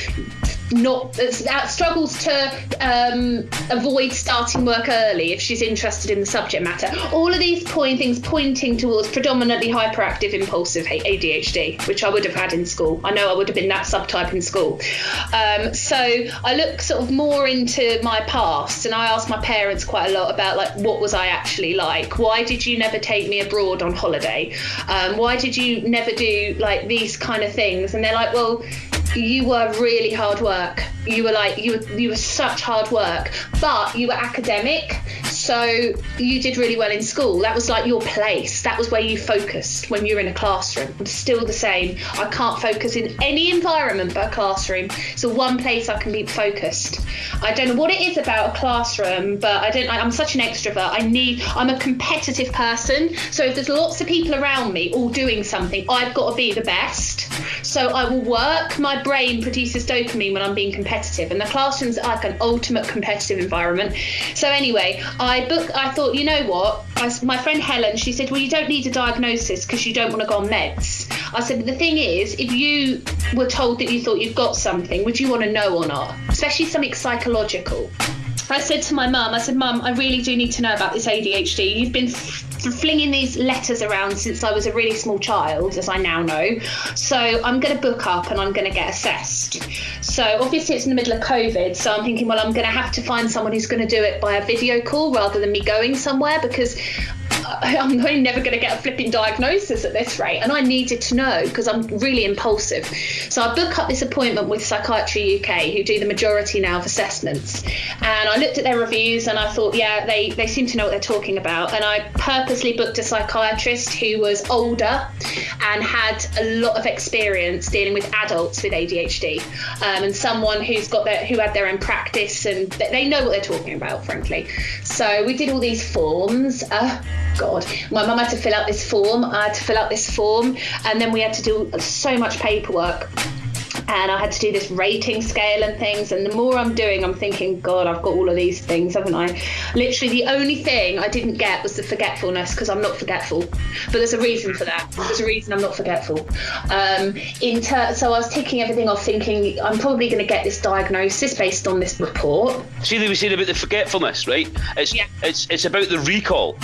avoid starting work early if she's interested in the subject matter. All of these things pointing towards predominantly hyperactive impulsive ADHD, which I would have had in school. I know I would have been that subtype in school. So I look sort of more into my past, and I asked my parents quite a lot about, like, what was I actually like? Why did you never take me abroad on holiday? Why did you never do like these kind of things? And they're like, well, you were really hard work. You were such hard work, but you were academic, so you did really well in school. That was like your place. That was where you focused when you were in a classroom. I'm still the same. I can't focus in any environment but a classroom. So one place I can be focused. I don't know what it is about a classroom, but I'm such an extrovert. I'm a competitive person. So if there's lots of people around me all doing something, I've got to be the best. So I will work. My brain produces dopamine when I'm being competitive, and the classroom's like an ultimate competitive environment. So anyway, I thought, you know what? My friend Helen, she said, well, you don't need a diagnosis because you don't want to go on meds. I said, the thing is, if you were told that you thought you've got something, would you want to know or not? Especially something psychological. I said to my mum, Mum, I really do need to know about this ADHD. You've been flinging these letters around since I was a really small child, as I now know. So I'm going to book up and I'm going to get assessed. So obviously it's in the middle of COVID. So I'm thinking, well, I'm going to have to find someone who's going to do it by a video call rather than me going somewhere, because I'm never going to get a flipping diagnosis at this rate. And I needed to know because I'm really impulsive. So I book up this appointment with Psychiatry UK, who do the majority now of assessments. And I looked at their reviews and I thought, yeah, they seem to know what they're talking about. And I purposely booked a psychiatrist who was older and had a lot of experience dealing with adults with ADHD, and someone who had their own practice, and they know what they're talking about, frankly. So we did all these forms. God, my mum had to fill out this form. I had to fill out this form, and then we had to do so much paperwork. And I had to do this rating scale and things. And the more I'm doing, I'm thinking, God, I've got all of these things, haven't I? Literally, the only thing I didn't get was the forgetfulness, because I'm not forgetful. But there's a reason for that. There's a reason I'm not forgetful. So I was ticking everything off, thinking I'm probably going to get this diagnosis based on this report. See, they were saying about the forgetfulness, right? It's about the recall.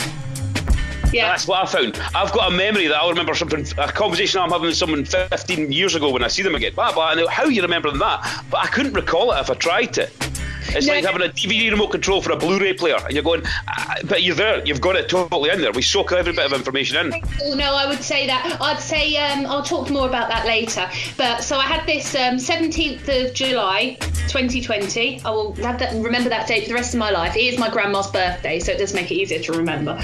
Yeah. That's what I found. I've got a memory that I'll remember something, a conversation I'm having with someone 15 years ago when I see them again, blah, blah, and how you remember that? But I couldn't recall it if I tried to. It's like having a DVD remote control for a Blu-ray player, and you're going, but you're there. You've got it totally in there. We soak every bit of information in. Oh, no, I would say that. I'd say I'll talk more about that later. But so I had this 17th of July, 2020. I will have that, remember that date for the rest of my life. It is my grandma's birthday, so it does make it easier to remember.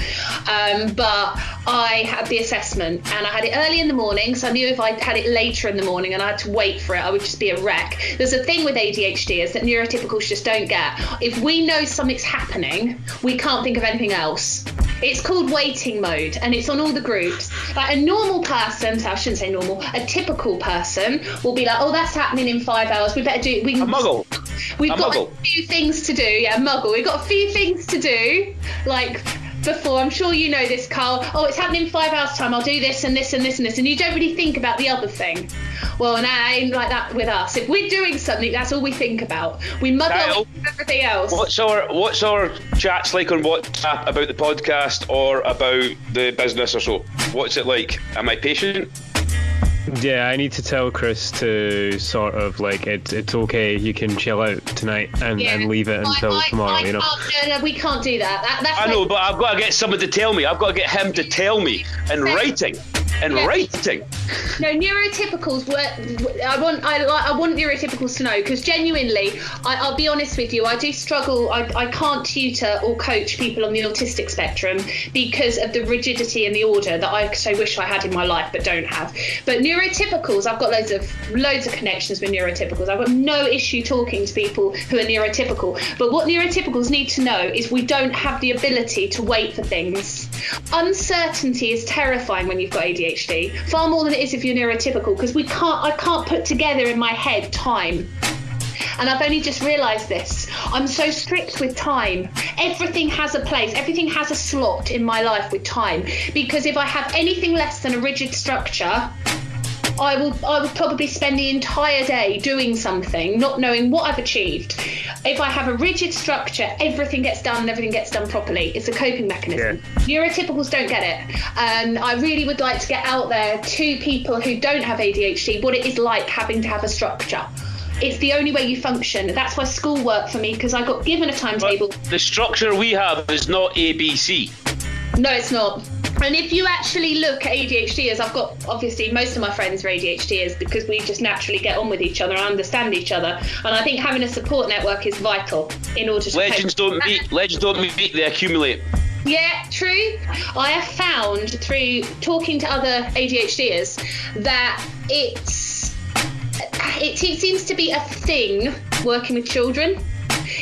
But I had the assessment, and I had it early in the morning, so I knew if I had it later in the morning and I had to wait for it, I would just be a wreck. There's a thing with ADHD is that neurotypicals just don't get. If we know something's happening, we can't think of anything else. It's called waiting mode, and it's on all the groups. Like a normal person, so I shouldn't say normal, a typical person will be like, oh, that's happening in 5 hours. We better do it. A muggle. We've got a few things to do. Yeah, muggle. We've got a few things to do, like before. I'm sure you know this, Carl. Oh, it's happening in 5 hours' time. I'll do this and this and this and this. And you don't really think about the other thing. Well, and I ain't like that with us. If we're doing something, that's all we think about. We muddle everything else. What's our chats like on WhatsApp about the podcast or about the business or so? What's it like? Am I patient? Yeah, I need to tell Kris to sort of like it's okay. You can chill out tonight and leave it until tomorrow. You know. No, we can't do that. That's I know, but I've got to get someone to tell me. I've got to get him to tell me in writing. Writing. No, neurotypicals. I want neurotypicals to know, because genuinely, I'll be honest with you, I do struggle. I can't tutor or coach people on the autistic spectrum because of the rigidity and the order that I so wish I had in my life but don't have. But neurotypicals, I've got loads of connections with neurotypicals. I've got no issue talking to people who are neurotypical. But what neurotypicals need to know is we don't have the ability to wait for things. Uncertainty is terrifying when you've got ADHD, far more than it is if you're neurotypical, because I can't put together in my head time. And I've only just realised this. I'm so strict with time. Everything has a place. Everything has a slot in my life with time. Because if I have anything less than a rigid structure, I would probably spend the entire day doing something, not knowing what I've achieved. If I have a rigid structure, everything gets done and everything gets done properly. It's a coping mechanism. Yeah. Neurotypicals don't get it. And I really would like to get out there to people who don't have ADHD what it is like having to have a structure. It's the only way you function. That's why school worked for me, because I got given a timetable. But the structure we have is not ABC. No, it's not. And if you actually look at ADHDers, I've got, obviously, most of my friends are ADHDers because we just naturally get on with each other and understand each other. And I think having a support network is vital in order to... Legends don't meet, they accumulate. Yeah, true. I have found through talking to other ADHDers that it seems to be a thing working with children.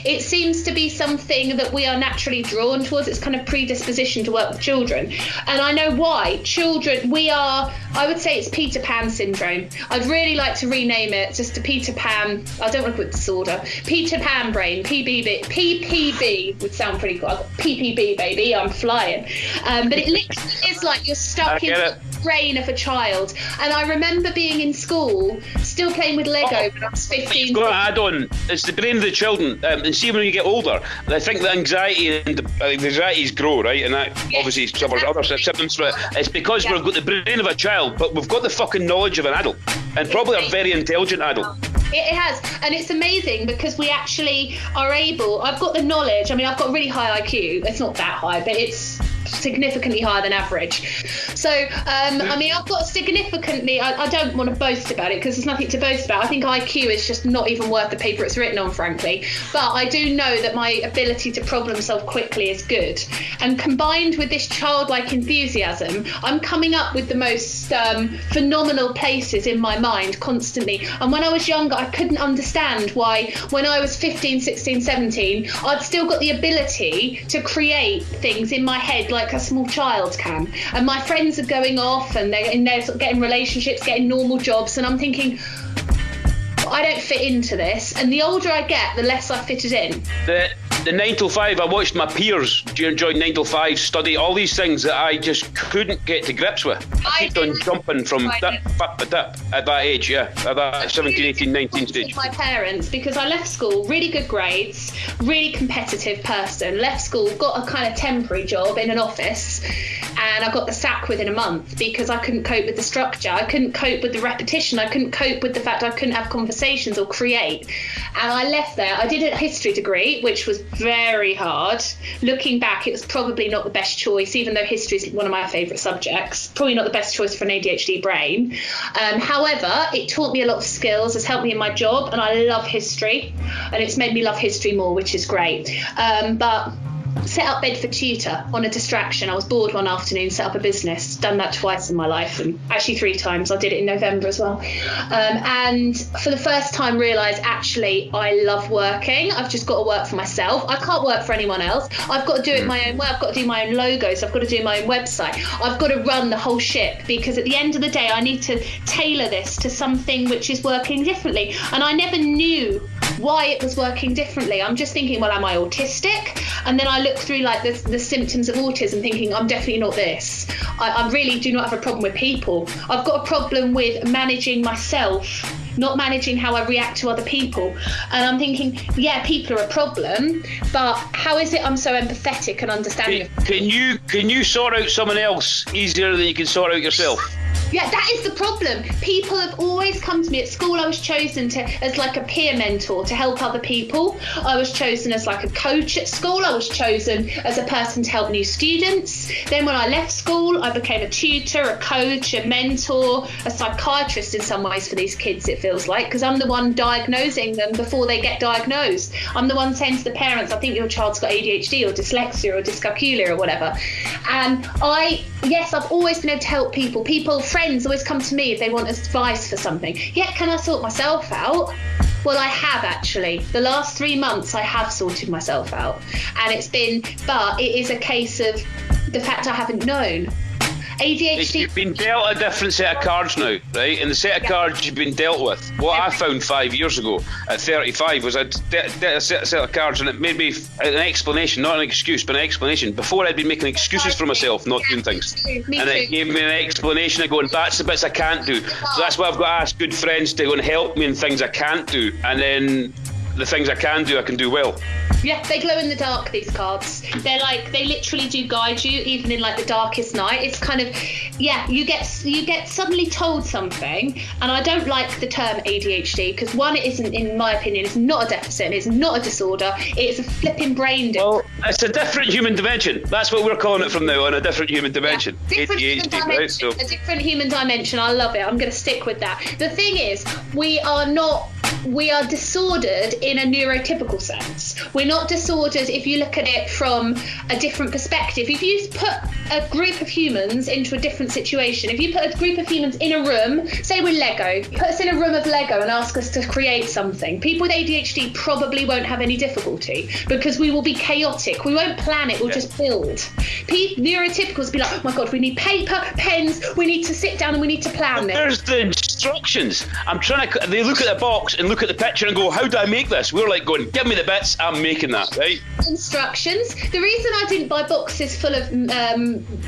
It seems to be something that we are naturally drawn towards. It's kind of predisposition to work with children. And I know why. Children, I would say it's Peter Pan syndrome. I'd really like to rename it just to Peter Pan. I don't want to put disorder. Peter Pan brain, PPB would sound pretty cool. I've got PPB, baby, I'm flying. But it literally is like you're stuck in the brain of a child. And I remember being in school, still playing with Lego when I was 15. You've got to add on, it's the brain of the children. And see, when you get older, I think the anxiety and the anxieties grow, right? And that obviously suffers other symptoms. But it's because we've got the brain of a child, but we've got the fucking knowledge of an adult, and probably a very intelligent adult. It has, and it's amazing because we actually are able. I've got the knowledge. I mean, I've got really high IQ. It's not that high, but it's significantly higher than average. So, I mean, I've got significantly, I don't want to boast about it because there's nothing to boast about. I think IQ is just not even worth the paper it's written on, frankly. But I do know that my ability to problem solve quickly is good. And combined with this childlike enthusiasm, I'm coming up with the most phenomenal places in my mind constantly. And when I was younger, I couldn't understand why when I was 15, 16, 17, I'd still got the ability to create things in my head like a small child can. And my friends are going off and they're sort of getting relationships, getting normal jobs, and I'm thinking, I don't fit into this. And the older I get, the less I fitted in. the 9 till 5, I watched my peers join 9 till 5, study, all these things that I just couldn't get to grips with. I kept on jumping from dip at that age, at that 17, 18, 19 stage. My parents, because I left school, really good grades, really competitive person, left school, got a kind of temporary job in an office, and I got the sack within a month because I couldn't cope with the structure, I couldn't cope with the repetition, I couldn't cope with the fact I couldn't have conversations or create. And I left there. I did a history degree, which was very hard. Looking back, it was probably not the best choice, even though history is one of my favourite subjects. Probably not the best choice for an ADHD brain. However, it taught me a lot of skills, it's helped me in my job, and I love history, and it's made me love history more, which is great. But set up Bedford Tutor on a distraction. I was bored one afternoon, set up a business. Done that twice in my life, and actually 3 times. I did it in November as well. And for the first time realised, actually, I love working. I've just got to work for myself. I can't work for anyone else. I've got to do it my own way. I've got to do my own logos. I've got to do my own website. I've got to run the whole ship, because at the end of the day, I need to tailor this to something which is working differently. And I never knew why it was working differently. I'm just thinking, well, am I autistic? And then I look through like the symptoms of autism, thinking I'm definitely not this. I really do not have a problem with people. I've got a problem with managing myself, not managing how I react to other people. And I'm thinking, yeah, people are a problem, but how is it I'm so empathetic and understanding? Can you sort out someone else easier than you can sort out yourself? Yeah, that is the problem. People have always come to me. At school, I was chosen as like a peer mentor to help other people. I was chosen as like a coach at school. I was chosen as a person to help new students. Then when I left school, I became a tutor, a coach, a mentor, a psychiatrist in some ways for these kids, it feels like, because I'm the one diagnosing them before they get diagnosed. I'm the one saying to the parents, I think your child's got ADHD or dyslexia or dyscalculia or whatever. And I've always been able to help people. Friends always come to me if they want advice for something. Yeah, can I sort myself out? Well, I have actually. The last 3 months I have sorted myself out. And but it is a case of the fact I haven't known. ADHD. You've been dealt a different set of cards now, right? And the set of cards you've been dealt with. What I found 5 years ago at 35 was I'd dealt a set of cards, and it made me an explanation, not an excuse, but an explanation. Before I'd been making excuses for myself, not doing things. It gave me an explanation of going, that's the bits I can't do. So that's why I've got to ask good friends to go and help me in things I can't do. And then the things I can do well. Yeah, they glow in the dark, these cards. They're like, they literally do guide you, even in like the darkest night. It's kind of, you get suddenly told something, and I don't like the term ADHD, because one, it isn't, in my opinion, it's not a deficit, it's not a disorder, it's a flipping brain disorder. Well, it's a different human dimension. That's what we're calling it from now on, a different human dimension. Yeah, different ADHD, human dimension, right? A different human dimension, I love it. I'm going to stick with that. The thing is, we are disordered in a neurotypical sense. We're not disordered if you look at it from a different perspective. If you put a group of humans into a different situation, if you put a group of humans in a room, say we're Lego, put us in a room of Lego and ask us to create something, people with ADHD probably won't have any difficulty, because we will be chaotic. We won't plan it, we'll just build. Neurotypicals will be like, oh my God, we need paper, pens, we need to sit down and we need to plan this. There's the instructions. They look at the box and look at the picture and go, how do I make this? We're like going, give me the bits, I'm making that, right? Instructions. The reason I didn't buy boxes full of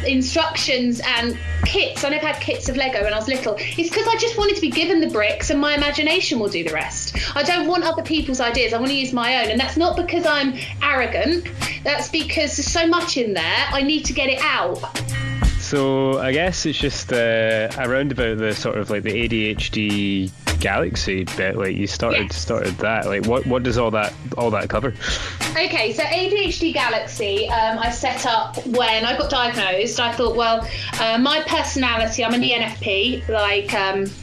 instructions and kits, I never had kits of Lego when I was little, is because I just wanted to be given the bricks and my imagination will do the rest. I don't want other people's ideas, I want to use my own. And that's not because I'm arrogant, that's because there's so much in there, I need to get it out. So I guess it's just around about the sort of like the ADHD galaxy bit. Like you started that. Like what does all that cover? Okay, so ADHD Galaxy, I set up when I got diagnosed. I thought, well, my personality, I'm an ENFP, like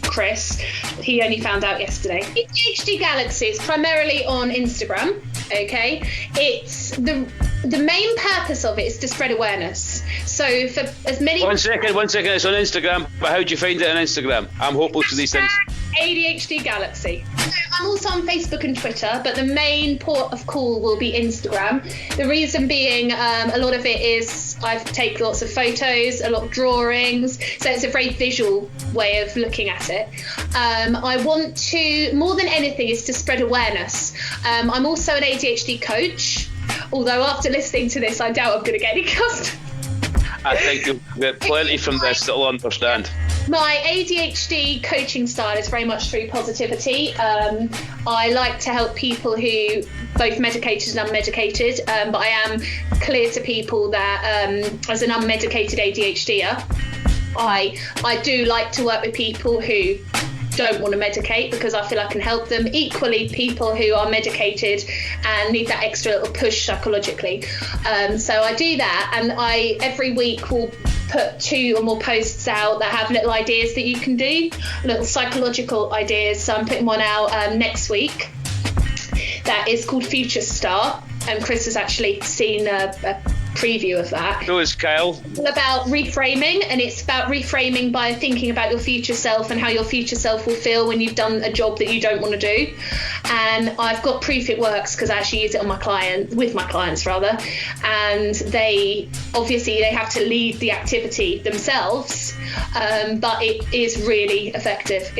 Chris. He only found out yesterday. ADHD Galaxy is primarily on Instagram. Okay, it's the main purpose of it is to spread awareness. So for as many... One second, it's on Instagram, but how do you find it on Instagram? I'm hopeless with these things. ADHD Galaxy. I'm also on Facebook and Twitter, but the main port of call will be Instagram. The reason being, a lot of it is I take lots of photos, a lot of drawings, so it's a very visual way of looking at it. I want to, more than anything, is to spread awareness. I'm also an ADHD coach. Although after listening to this, I doubt I'm going to get any customers. I think you'll get plenty from this that'll understand. My ADHD coaching style is very much through positivity. I like to help people who both medicated and unmedicated, but I am clear to people that as an unmedicated ADHDer, I do like to work with people who don't want to medicate because I feel I can help them. Equally, people who are medicated and need that extra little push psychologically. So I do that, and I every week will put 2 or more posts out that have little ideas that you can do, little psychological ideas. So I'm putting one out next week that is called Future Star, and Kris has actually seen a preview of that. So is Kyle. It's about reframing, and it's about reframing by thinking about your future self and how your future self will feel when you've done a job that you don't want to do. And I've got proof it works because I actually use it on my clients, and they have to lead the activity themselves, but it is really effective.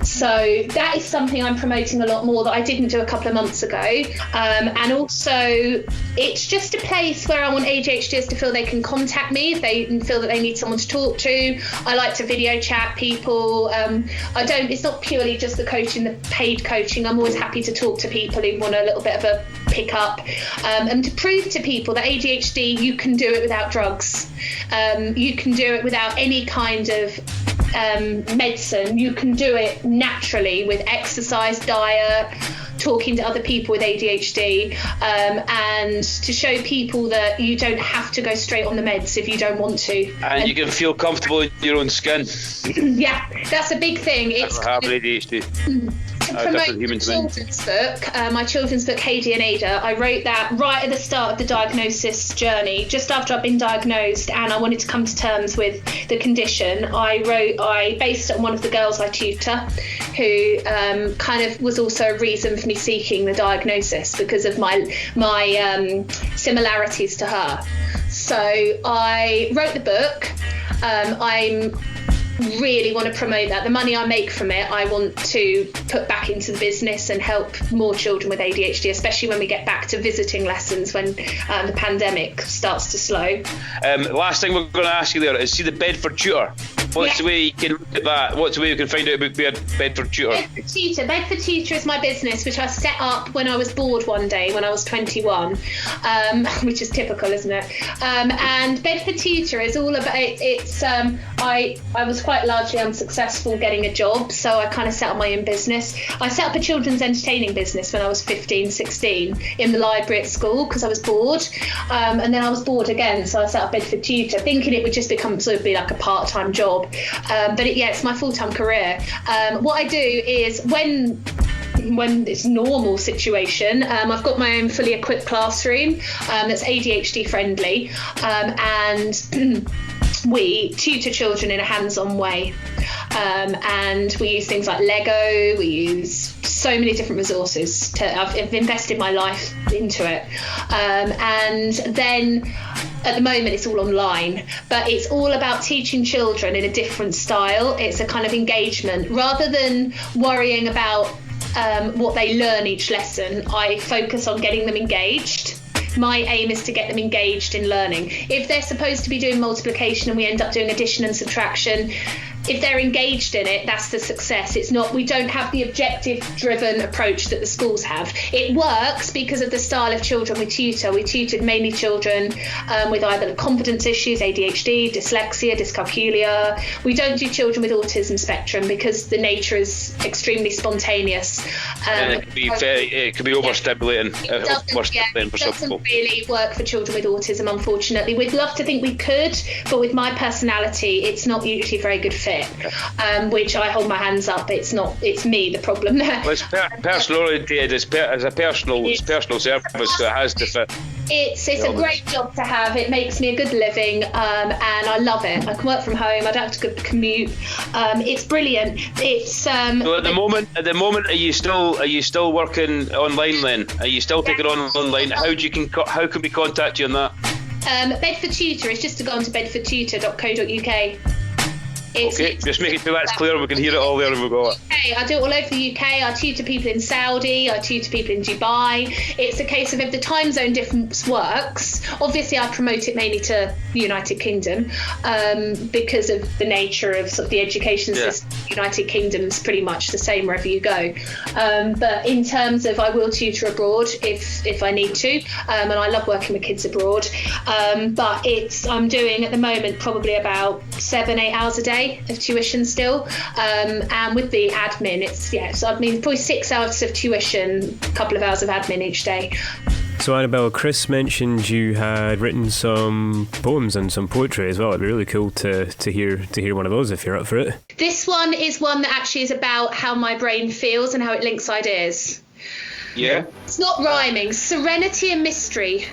So that is something I'm promoting a lot more that I didn't do a couple of months ago. And also, it's just a place where I want ADHDers to feel they can contact me if they feel that they need someone to talk to. I like to video chat people. It's not purely just the coaching, the paid coaching. I'm always happy to talk to people who want a little bit of a pick up, and to prove to people that ADHD, you can do it without drugs. You can do it without any kind of medicine. You can do it naturally with exercise, diet, talking to other people with ADHD, and to show people that you don't have to go straight on the meds if you don't want to. And you can feel comfortable in your own skin. Yeah, that's a big thing. It's have ADHD. To promote my children's book, my children's book, A.D.H.D, I wrote that right at the start of the diagnosis journey, just after I'd been diagnosed and I wanted to come to terms with the condition. I based it on one of the girls I tutor, who kind of was also a reason for me seeking the diagnosis because of my similarities to her. So I wrote the book. I'm really want to promote that. The money I make from it, I want to put back into the business and help more children with ADHD, especially when we get back to visiting lessons when the pandemic starts to slow. Last thing we're going to ask you there is, see the Bedford Tutor. What's the way you can look at that? What's the way you can find out about Bedford Tutor? Bedford Tutor is my business, which I set up when I was bored one day when I was 21, which is typical, isn't it? And Bedford Tutor is all about I was quite largely unsuccessful getting a job, so I kind of set up my own business. I set up a children's entertaining business when I was 15, 16 in the library at school because I was bored, and then I was bored again, so I set up Bedford Tutor thinking it would just be like a part-time job, but it's my full-time career. What I do is when it's normal situation, I've got my own fully equipped classroom that's ADHD friendly, and we tutor children in a hands-on way, and we use things like Lego. We use so many different resources. I've invested my life into it, and then at the moment it's all online, but it's all about teaching children in a different style. It's a kind of engagement rather than worrying about what they learn each lesson. I focus on getting them engaged. My aim is to get them engaged in learning. If they're supposed to be doing multiplication and we end up doing addition and subtraction, if they're engaged in it, that's the success. It's not, we don't have the objective-driven approach that the schools have. It works because of the style of children we tutor. We tutored mainly children with either confidence issues, ADHD, dyslexia, dyscalculia. We don't do children with autism spectrum because the nature is extremely spontaneous. And it could be overstimulating. It doesn't really work for children with autism, unfortunately. We'd love to think we could, but with my personality, it's not usually a very good fit. Which I hold my hands up. It's me the problem there. Well, it's personal oriented. It's a personal service, so it has to fit. It's a great job to have. It makes me a good living, and I love it. I can work from home. I don't have to commute. It's brilliant. It's so at the moment, are you still working online then? Are you still taking on online? How can we contact you on that? Bedford Tutor is just to go on to bedfordtutor.co.uk. Okay, just making sure that's clear. We can hear it all there and we've got it. UK. I do it all over the UK. I tutor people in Saudi. I tutor people in Dubai. It's a case of if the time zone difference works, obviously I promote it mainly to the United Kingdom because of the nature of sort of the education system. United Kingdom's pretty much the same wherever you go. But in terms of, I will tutor abroad if I need to, and I love working with kids abroad. But I'm doing at the moment probably about 7-8 hours a day of tuition still, and with the admin, probably 6 hours of tuition, a couple of hours of admin each day. So Annabel, Kris mentioned you had written some poems and some poetry as well. It'd be really cool to hear one of those if you're up for it. This one is one that actually is about how my brain feels and how it links ideas. Yeah. It's not rhyming. Serenity and mystery,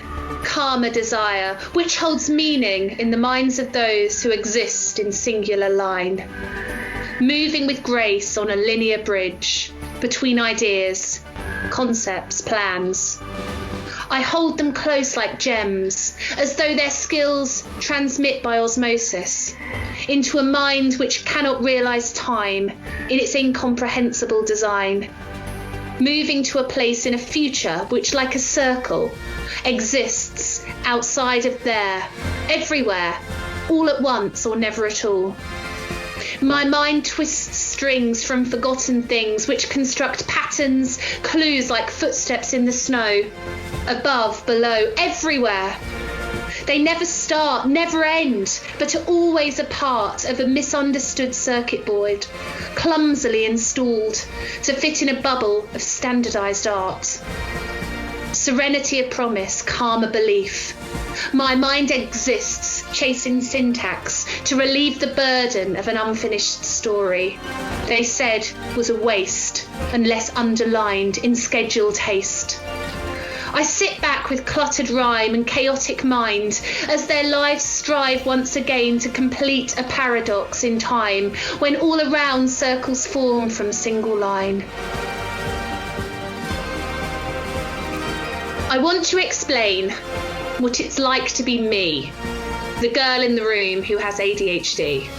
calm a desire, which holds meaning in the minds of those who exist in singular line. Moving with grace on a linear bridge between ideas, concepts, plans. I hold them close like gems, as though their skills transmit by osmosis into a mind which cannot realise time in its incomprehensible design. Moving to a place in a future which, like a circle, exists outside of there, everywhere, all at once or never at all. My mind twists strings from forgotten things which construct patterns, clues like footsteps in the snow, above, below, everywhere. They never start, never end, but are always a part of a misunderstood circuit board, clumsily installed to fit in a bubble of standardised art. Serenity a promise, calm a belief. My mind exists, chasing syntax, to relieve the burden of an unfinished story. They said was a waste, unless underlined in scheduled haste. I sit back with cluttered rhyme and chaotic mind as their lives strive once again to complete a paradox in time when all around circles form from single line. I want to explain what it's like to be me, the girl in the room who has ADHD.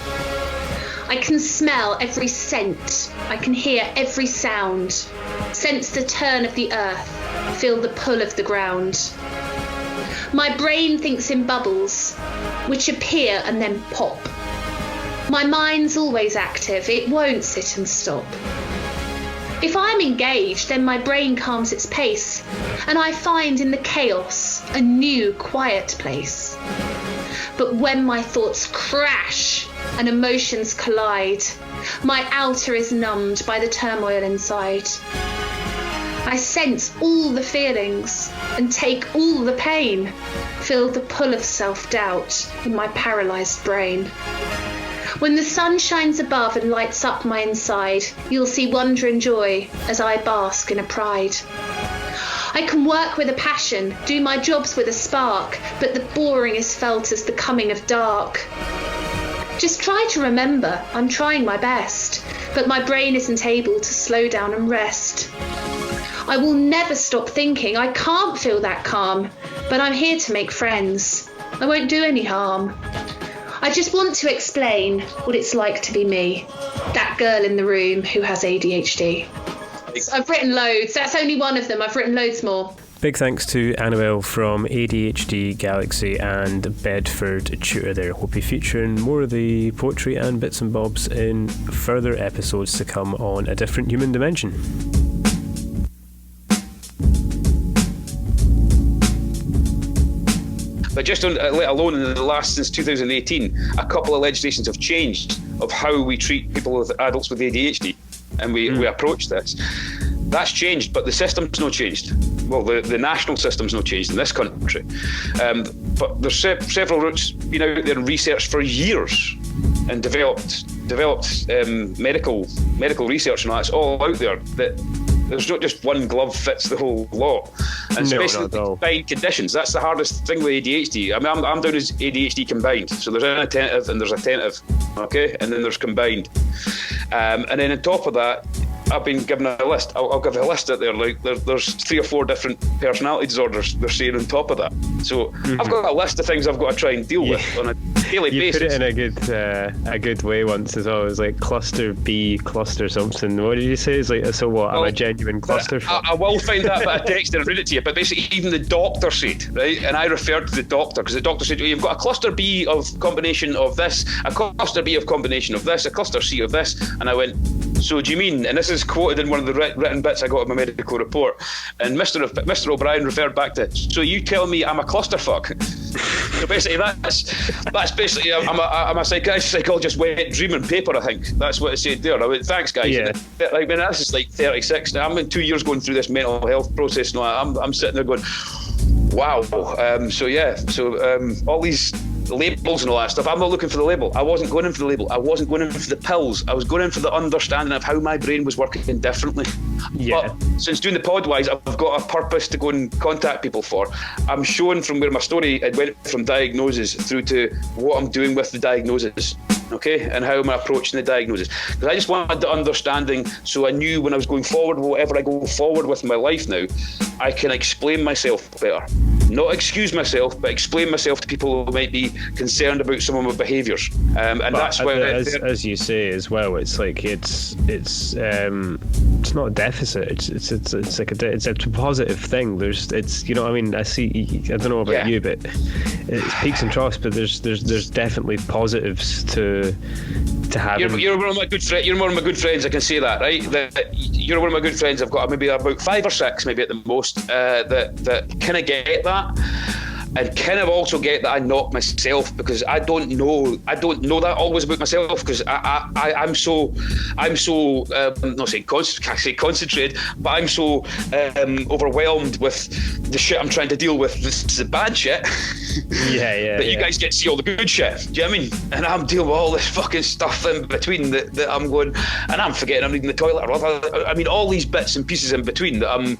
I can smell every scent, I can hear every sound, sense the turn of the earth, feel the pull of the ground. My brain thinks in bubbles, which appear and then pop. My mind's always active, it won't sit and stop. If I'm engaged, then my brain calms its pace, and I find in the chaos a new quiet place. But when my thoughts crash and emotions collide, my outer is numbed by the turmoil inside. I sense all the feelings and take all the pain, feel the pull of self-doubt in my paralysed brain. When the sun shines above and lights up my inside, you'll see wonder and joy as I bask in a pride. I can work with a passion, do my jobs with a spark, but the boring is felt as the coming of dark. Just try to remember, I'm trying my best, but my brain isn't able to slow down and rest. I will never stop thinking, I can't feel that calm, but I'm here to make friends. I won't do any harm. I just want to explain what it's like to be me, that girl in the room who has ADHD. I've written loads. That's only one of them. I've written loads more. Big thanks to Annabel from A.D.H.D, Galaxy and Bedford Tutor there. We'll be featuring more of the poetry and bits and bobs in further episodes to come on A Different Human Dimension. But just let alone in the last, since 2018, a couple of legislations have changed of how we treat people with adults with ADHD, and we approach this. That's changed, but the system's not changed. Well, the national system's not changed in this country. But there's several routes been out there and researched for years and developed medical research, and that's all out there. That there's not just one glove fits the whole lot, and especially combined conditions. That's the hardest thing with ADHD. I mean, I'm down as ADHD combined, so there's inattentive and there's attentive, okay, and then there's combined, and then on top of that, I've been given a list. I'll give a list out there. Like there's 3 or 4 different personality disorders they're saying on top of that. So I've got a list of things I've got to try and deal with on a daily you basis. put it in a good way once as well. It was like cluster B, cluster something. What did you say? It's like, so what? I'm a genuine cluster. I will find that, but I texted and read it to you. But basically, even the doctor said, right, and I referred to the doctor because the doctor said, you've got a cluster B of combination of this, a cluster B of combination of this, a cluster C of this, and I went, so do you mean, and this is quoted in one of the written bits I got in my medical report, and Mr. O'Brien referred back to, so you tell me I'm a clusterfuck? So basically that's basically I'm a psychologist wet dream on paper, I think. That's what it said there. I went, thanks guys. Yeah. Like, man, this is like 36 now. I'm in 2 years going through this mental health process now. I'm sitting there going, wow. All these labels and all that stuff, I'm not looking for the label. I wasn't going in for the label. I wasn't going in for the pills. I was going in for the understanding of how my brain was working differently. Yeah. But since doing the Podwise, I've got a purpose to go and contact people for. I'm showing from where my story, it went from diagnosis through to what I'm doing with the diagnosis. Okay, and how am I approaching the diagnosis? Because I just wanted the understanding, so I knew when I was going forward, whatever I go forward with in my life now, I can explain myself better. Not excuse myself, but explain myself to people who might be concerned about some of my behaviours. And that's where, as you say as well, it's like it's not a deficit. It's like it's a positive thing. It's you know, I mean, I don't know about you, but it's peaks and troughs, but there's definitely positives to have. You're one of my good friends. You're one of my good friends. I can say that, right? You're one of my good friends. I've got maybe about 5 or 6, maybe at the most, that kind of get that, and kind of also get that I knock myself because I don't know that always about myself, because I'm so not saying concentrated, but I'm so overwhelmed with the shit I'm trying to deal with. This is the bad shit. That you guys get to see all the good shit. Do you know what I mean? And I'm dealing with all this fucking stuff in between that I'm going, and I'm forgetting I'm reading the toilet. I mean, all these bits and pieces in between that I'm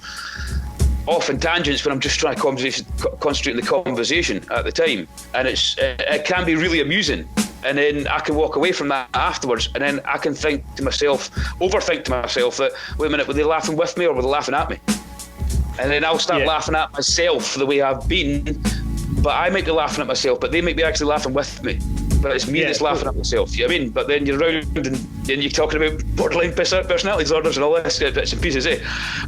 off in tangents when I'm just trying to concentrate on the conversation at the time, and it can be really amusing. And then I can walk away from that afterwards, and then I can overthink to myself that, wait a minute, were they laughing with me or were they laughing at me? And then I'll start laughing at myself the way I've been, but I might be laughing at myself, but they might be actually laughing with me. But it's me that's laughing at myself, you know what I mean? But then you're around and you're talking about borderline personality disorders and all this bits and pieces, eh?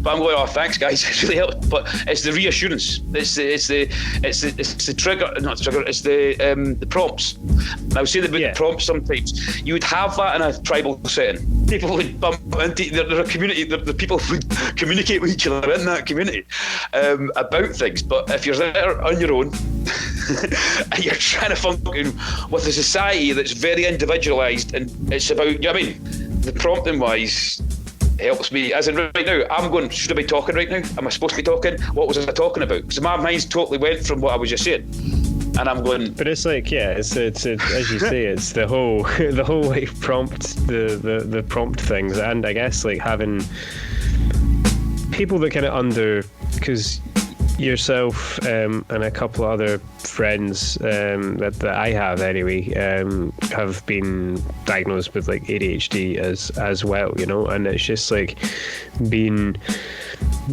But I'm going, oh, thanks guys, it really helped. But it's the reassurance, it's the trigger, not the trigger, it's the prompts. And I was saying about the prompts sometimes. You would have that in a tribal setting. People would bump into, they're a community, the people would communicate with each other in that community about things. But if you're there on your own, and you're trying to function with a society that's very individualised, and it's about, you know what I mean? The prompting wise helps me, as in right now, I'm going, should I be talking right now? Am I supposed to be talking? What was I talking about? Because my mind's totally went from what I was just saying. And I'm going. But it's like, it's as you say, it's the whole like prompt, the prompt things, and I guess like having people that kind of because yourself and a couple of other friends that I have anyway have been diagnosed with like ADHD as well, you know, and it's just like being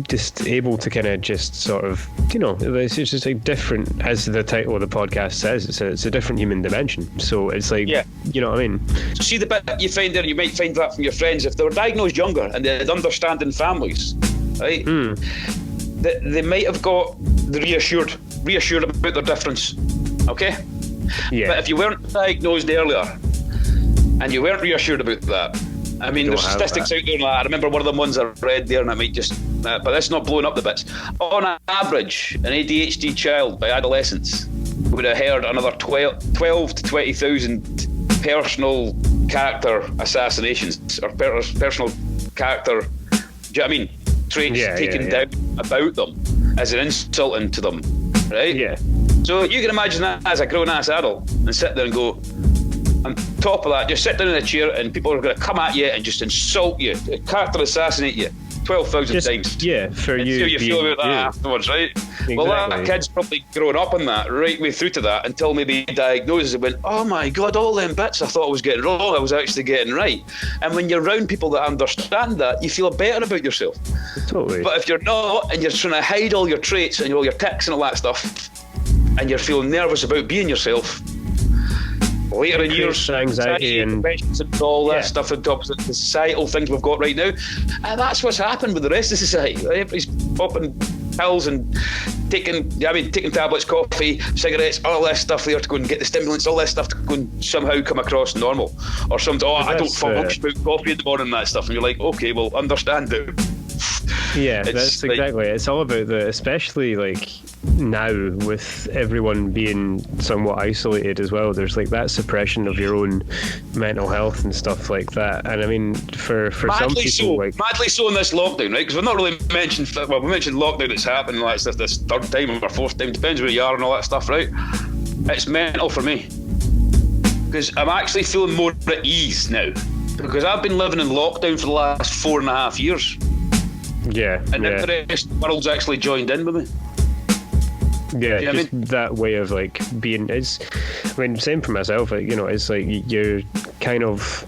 just able to kind of just sort of, you know, it's just like different, as the title of the podcast says, it's a different human dimension. So it's like, you know what I mean? So see the bit you find there, you might find that from your friends, if they were diagnosed younger and they had understanding families, right? They might have got the reassured about their difference, okay? Yeah. But if you weren't diagnosed earlier and you weren't reassured about that, I mean, there's statistics out there like that. I remember one of the ones I read there, and I might just, but that's not blowing up the bits. On average, an ADHD child by adolescence would have heard another 12 to 20,000 personal character assassinations or personal character, do you know what I mean? Traits taken down about them as an insult to them, right? Yeah. So you can imagine that as a grown-ass adult and sit there and go, on top of that, just sit down in a chair and people are going to come at you and just insult you, character assassinate you 12,000 times. Yeah, for you. See how you feel about that afterwards, right? Exactly. Well, that kid's probably grown up on that right way through to that until maybe he diagnosed and went, oh my God, all them bits I thought I was getting wrong, I was actually getting right. And when you're around people that understand that, you feel better about yourself. Totally. But if you're not, and you're trying to hide all your traits and all your tics and all that stuff, and you're feeling nervous about being yourself, later in years, anxiety and depressions and all that stuff on top of the societal things we've got right now. And that's what's happened with the rest of society. Everybody's popping pills and taking tablets, coffee, cigarettes, all that stuff there to go and get the stimulants, all that stuff to go and somehow come across normal. Or I don't function without coffee in the morning and that stuff. And you're like, okay, well, understand it. Yeah, that's exactly it. It's all about especially like now with everyone being somewhat isolated as well, there's like that suppression of your own mental health and stuff like that. And I mean, for some people, madly so in this lockdown, right? Because we've not really mentioned, we mentioned lockdown that's happening, like it's this third time or fourth time, depends where you are and all that stuff, right? It's mental for me. Because I'm actually feeling more at ease now. Because I've been living in lockdown for the last 4.5 years. Yeah. And then the rest of the world's actually joined in with me. Yeah, you know just that way of like being. Same for myself. Like, it's like you're kind of.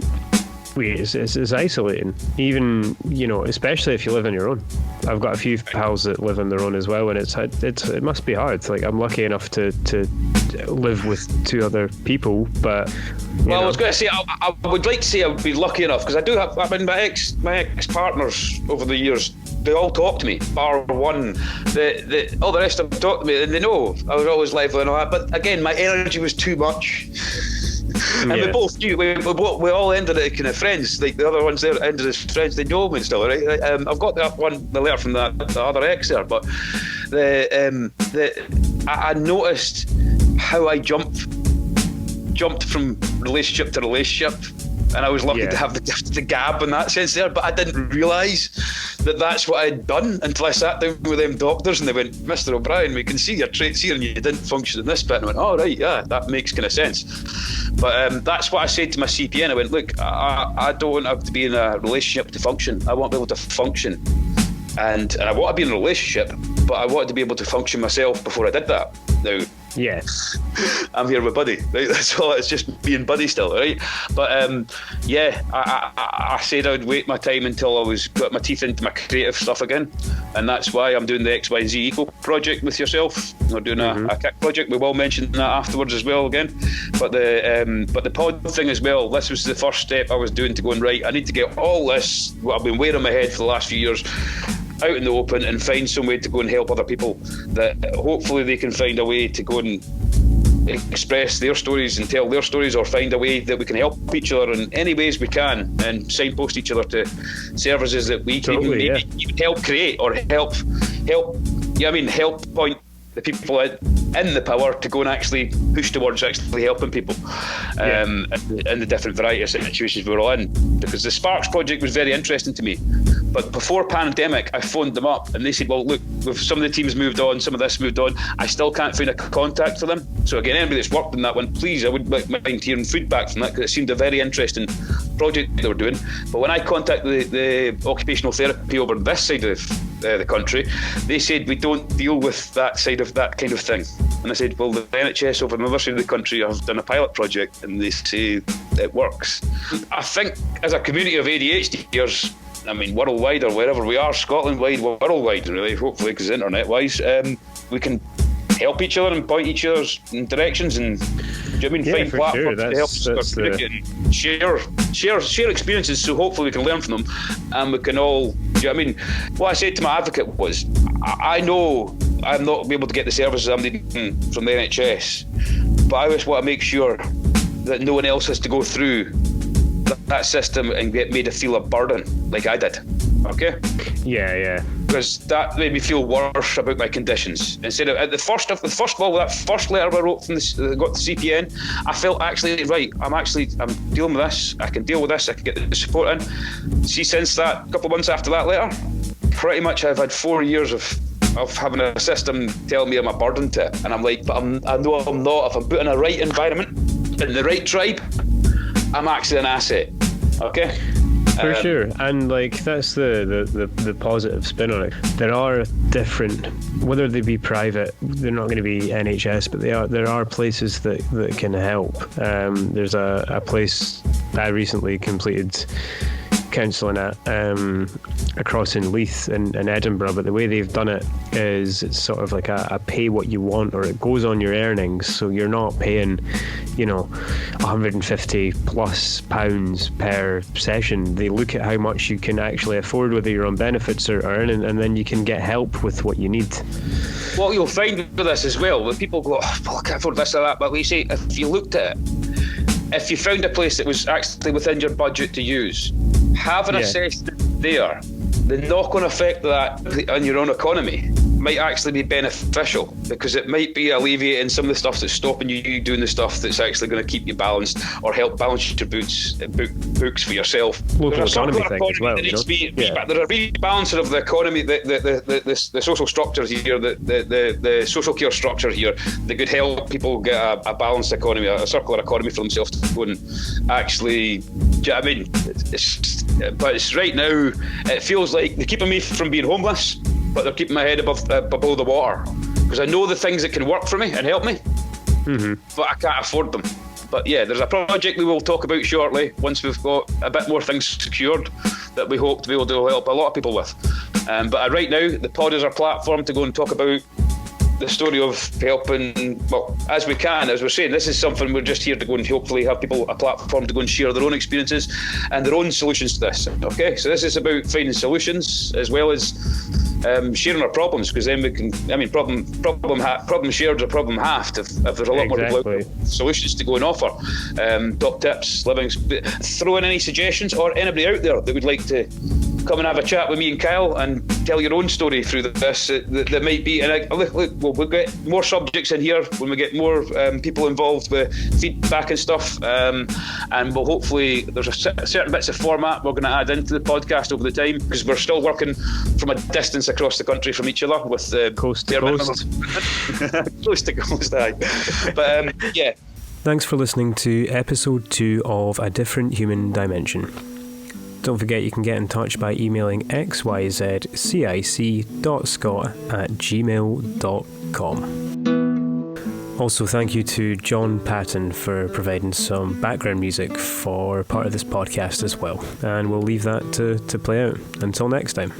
It's isolating. Even especially if you live on your own. I've got a few pals that live on their own as well, and it must be hard. Like I'm lucky enough to live with 2 other people, but. I was going to say I would like to say I would be lucky enough because I do have. I mean, my ex partners over the years, they all talk to me, bar one. All the rest of them talk to me, and they know I was always lively and all that. But again, my energy was too much. And we both knew. We all ended it kind of friends. Like the other ones there ended as friends. They know me and still, right? I've got the letter from the other ex there, but I noticed how I jumped from relationship to relationship, and I was lucky to have the gift of the gab in that sense there, but I didn't realise that that's what I'd done until I sat down with them doctors and they went, Mr. O'Brien, we can see your traits here and you didn't function in this bit. And I went, oh right, yeah, that makes kind of sense. But that's what I said to my CPN. I went, look, I don't have to be in a relationship to function. I want to be able to function. And I want to be in a relationship, but I wanted to be able to function myself before I did that. Now, I'm here with Buddy, right? That's all. It's just being Buddy still, right? But I said I would wait my time until I got my teeth into my creative stuff again, and that's why I'm doing the XYZ Eco project with yourself. We're doing a kick project. We will mention that afterwards as well again. But the pod thing as well. This was the first step I was doing to going right. I need to get all this what I've been wearing in my head for the last few years out in the open and find some way to go and help other people that hopefully they can find a way to go and express their stories and tell their stories, or find a way that we can help each other in any ways we can and signpost each other to services that we can even help create or help point the people in the power to go and actually push towards actually helping people in the different variety of situations we're all in. Because the Sparks project was very interesting to me, but before pandemic I phoned them up and they said, well look, some of the teams moved on, some of this moved on, I still can't find a contact for them. So again, anybody that's worked on that one, please, I would mind hearing feedback from that, because it seemed a very interesting project they were doing. But when I contacted the occupational therapy over this side of the country, they said we don't deal with that side of that kind of thing. And I said, well, the NHS over on the other side of the country have done a pilot project and they say it works. I think as a community of ADHDers, I mean, worldwide or wherever we are, Scotland-wide, worldwide really, hopefully, because internet-wise, we can help each other and point each other's in directions and find platforms to help us and share experiences, so hopefully we can learn from them and we can all, what I said to my advocate was, I know I'm not able to get the services I'm needing from the NHS, but I just want to make sure that no one else has to go through that system and get made to feel a burden like I did. Okay? Yeah. Because that made me feel worse about my conditions. Instead of first of all, that first letter I wrote from got the CPN, I felt actually right. I'm dealing with this. I can deal with this. I can get the support in. See, since that, a couple of months after that letter, pretty much I've had 4 years of having a system tell me I'm a burden to it. And I'm like, but I know I'm not. If I'm put in a right environment, in the right tribe, I'm actually an asset. Okay? For sure, and like that's the positive spin on it. There are different, whether they be private, they're not going to be NHS, but there are places that can help. There's a place I recently completed counselling at across in Leith in Edinburgh, but the way they've done it is it's sort of like a pay what you want, or it goes on your earnings, so you're not paying, you know, £150+ per session. They look at how much you can actually afford, whether you're on benefits or earning, and then you can get help with what you need. What you'll find with this as well, when people go, oh, well, I can't afford this or that, but we say, if you looked at it, if you found a place that was actually within your budget to use, having assessed it there, the knock-on effect of that on your own economy might actually be beneficial, because it might be alleviating some of the stuff that's stopping you doing the stuff that's actually going to keep you balanced or help balance your books for yourself. Local economy thing as well. There's a rebalancer of the economy, the social structures here, the social care structure here that could help people get a balanced economy, a circular economy for themselves to go and actually. I mean, it's right now. It feels like they're keeping me from being homeless, but they're keeping my head above below the water, because I know the things that can work for me and help me, but I can't afford them. But yeah, there's a project we will talk about shortly once we've got a bit more things secured that we hope to be able to help a lot of people with. But right now, the pod is our platform to go and talk about the story of helping, well, as we can. As we're saying, this is something we're just here to go and hopefully have people a platform to go and share their own experiences and their own solutions to this. Okay, so this is about finding solutions as well as sharing our problems, because then we can, I mean, problem shared or problem halved if there's a lot more solutions to go and offer. Top tips, throw in any suggestions, or anybody out there that would like to come and have a chat with me and Kyle and tell your own story through this that might be, and we'll get more subjects in here when we get more people involved with feedback and stuff, and we'll hopefully, there's certain bits of format we're going to add into the podcast over the time, because we're still working from a distance across the country from each other with coast to coast. Close to coast, aye. But yeah. Thanks for listening to episode 2 of A Different Human Dimension. Don't forget you can get in touch by emailing xyzcic.scott@gmail.com. Also, thank you to John Patton for providing some background music for part of this podcast as well. And we'll leave that to play out. Until next time.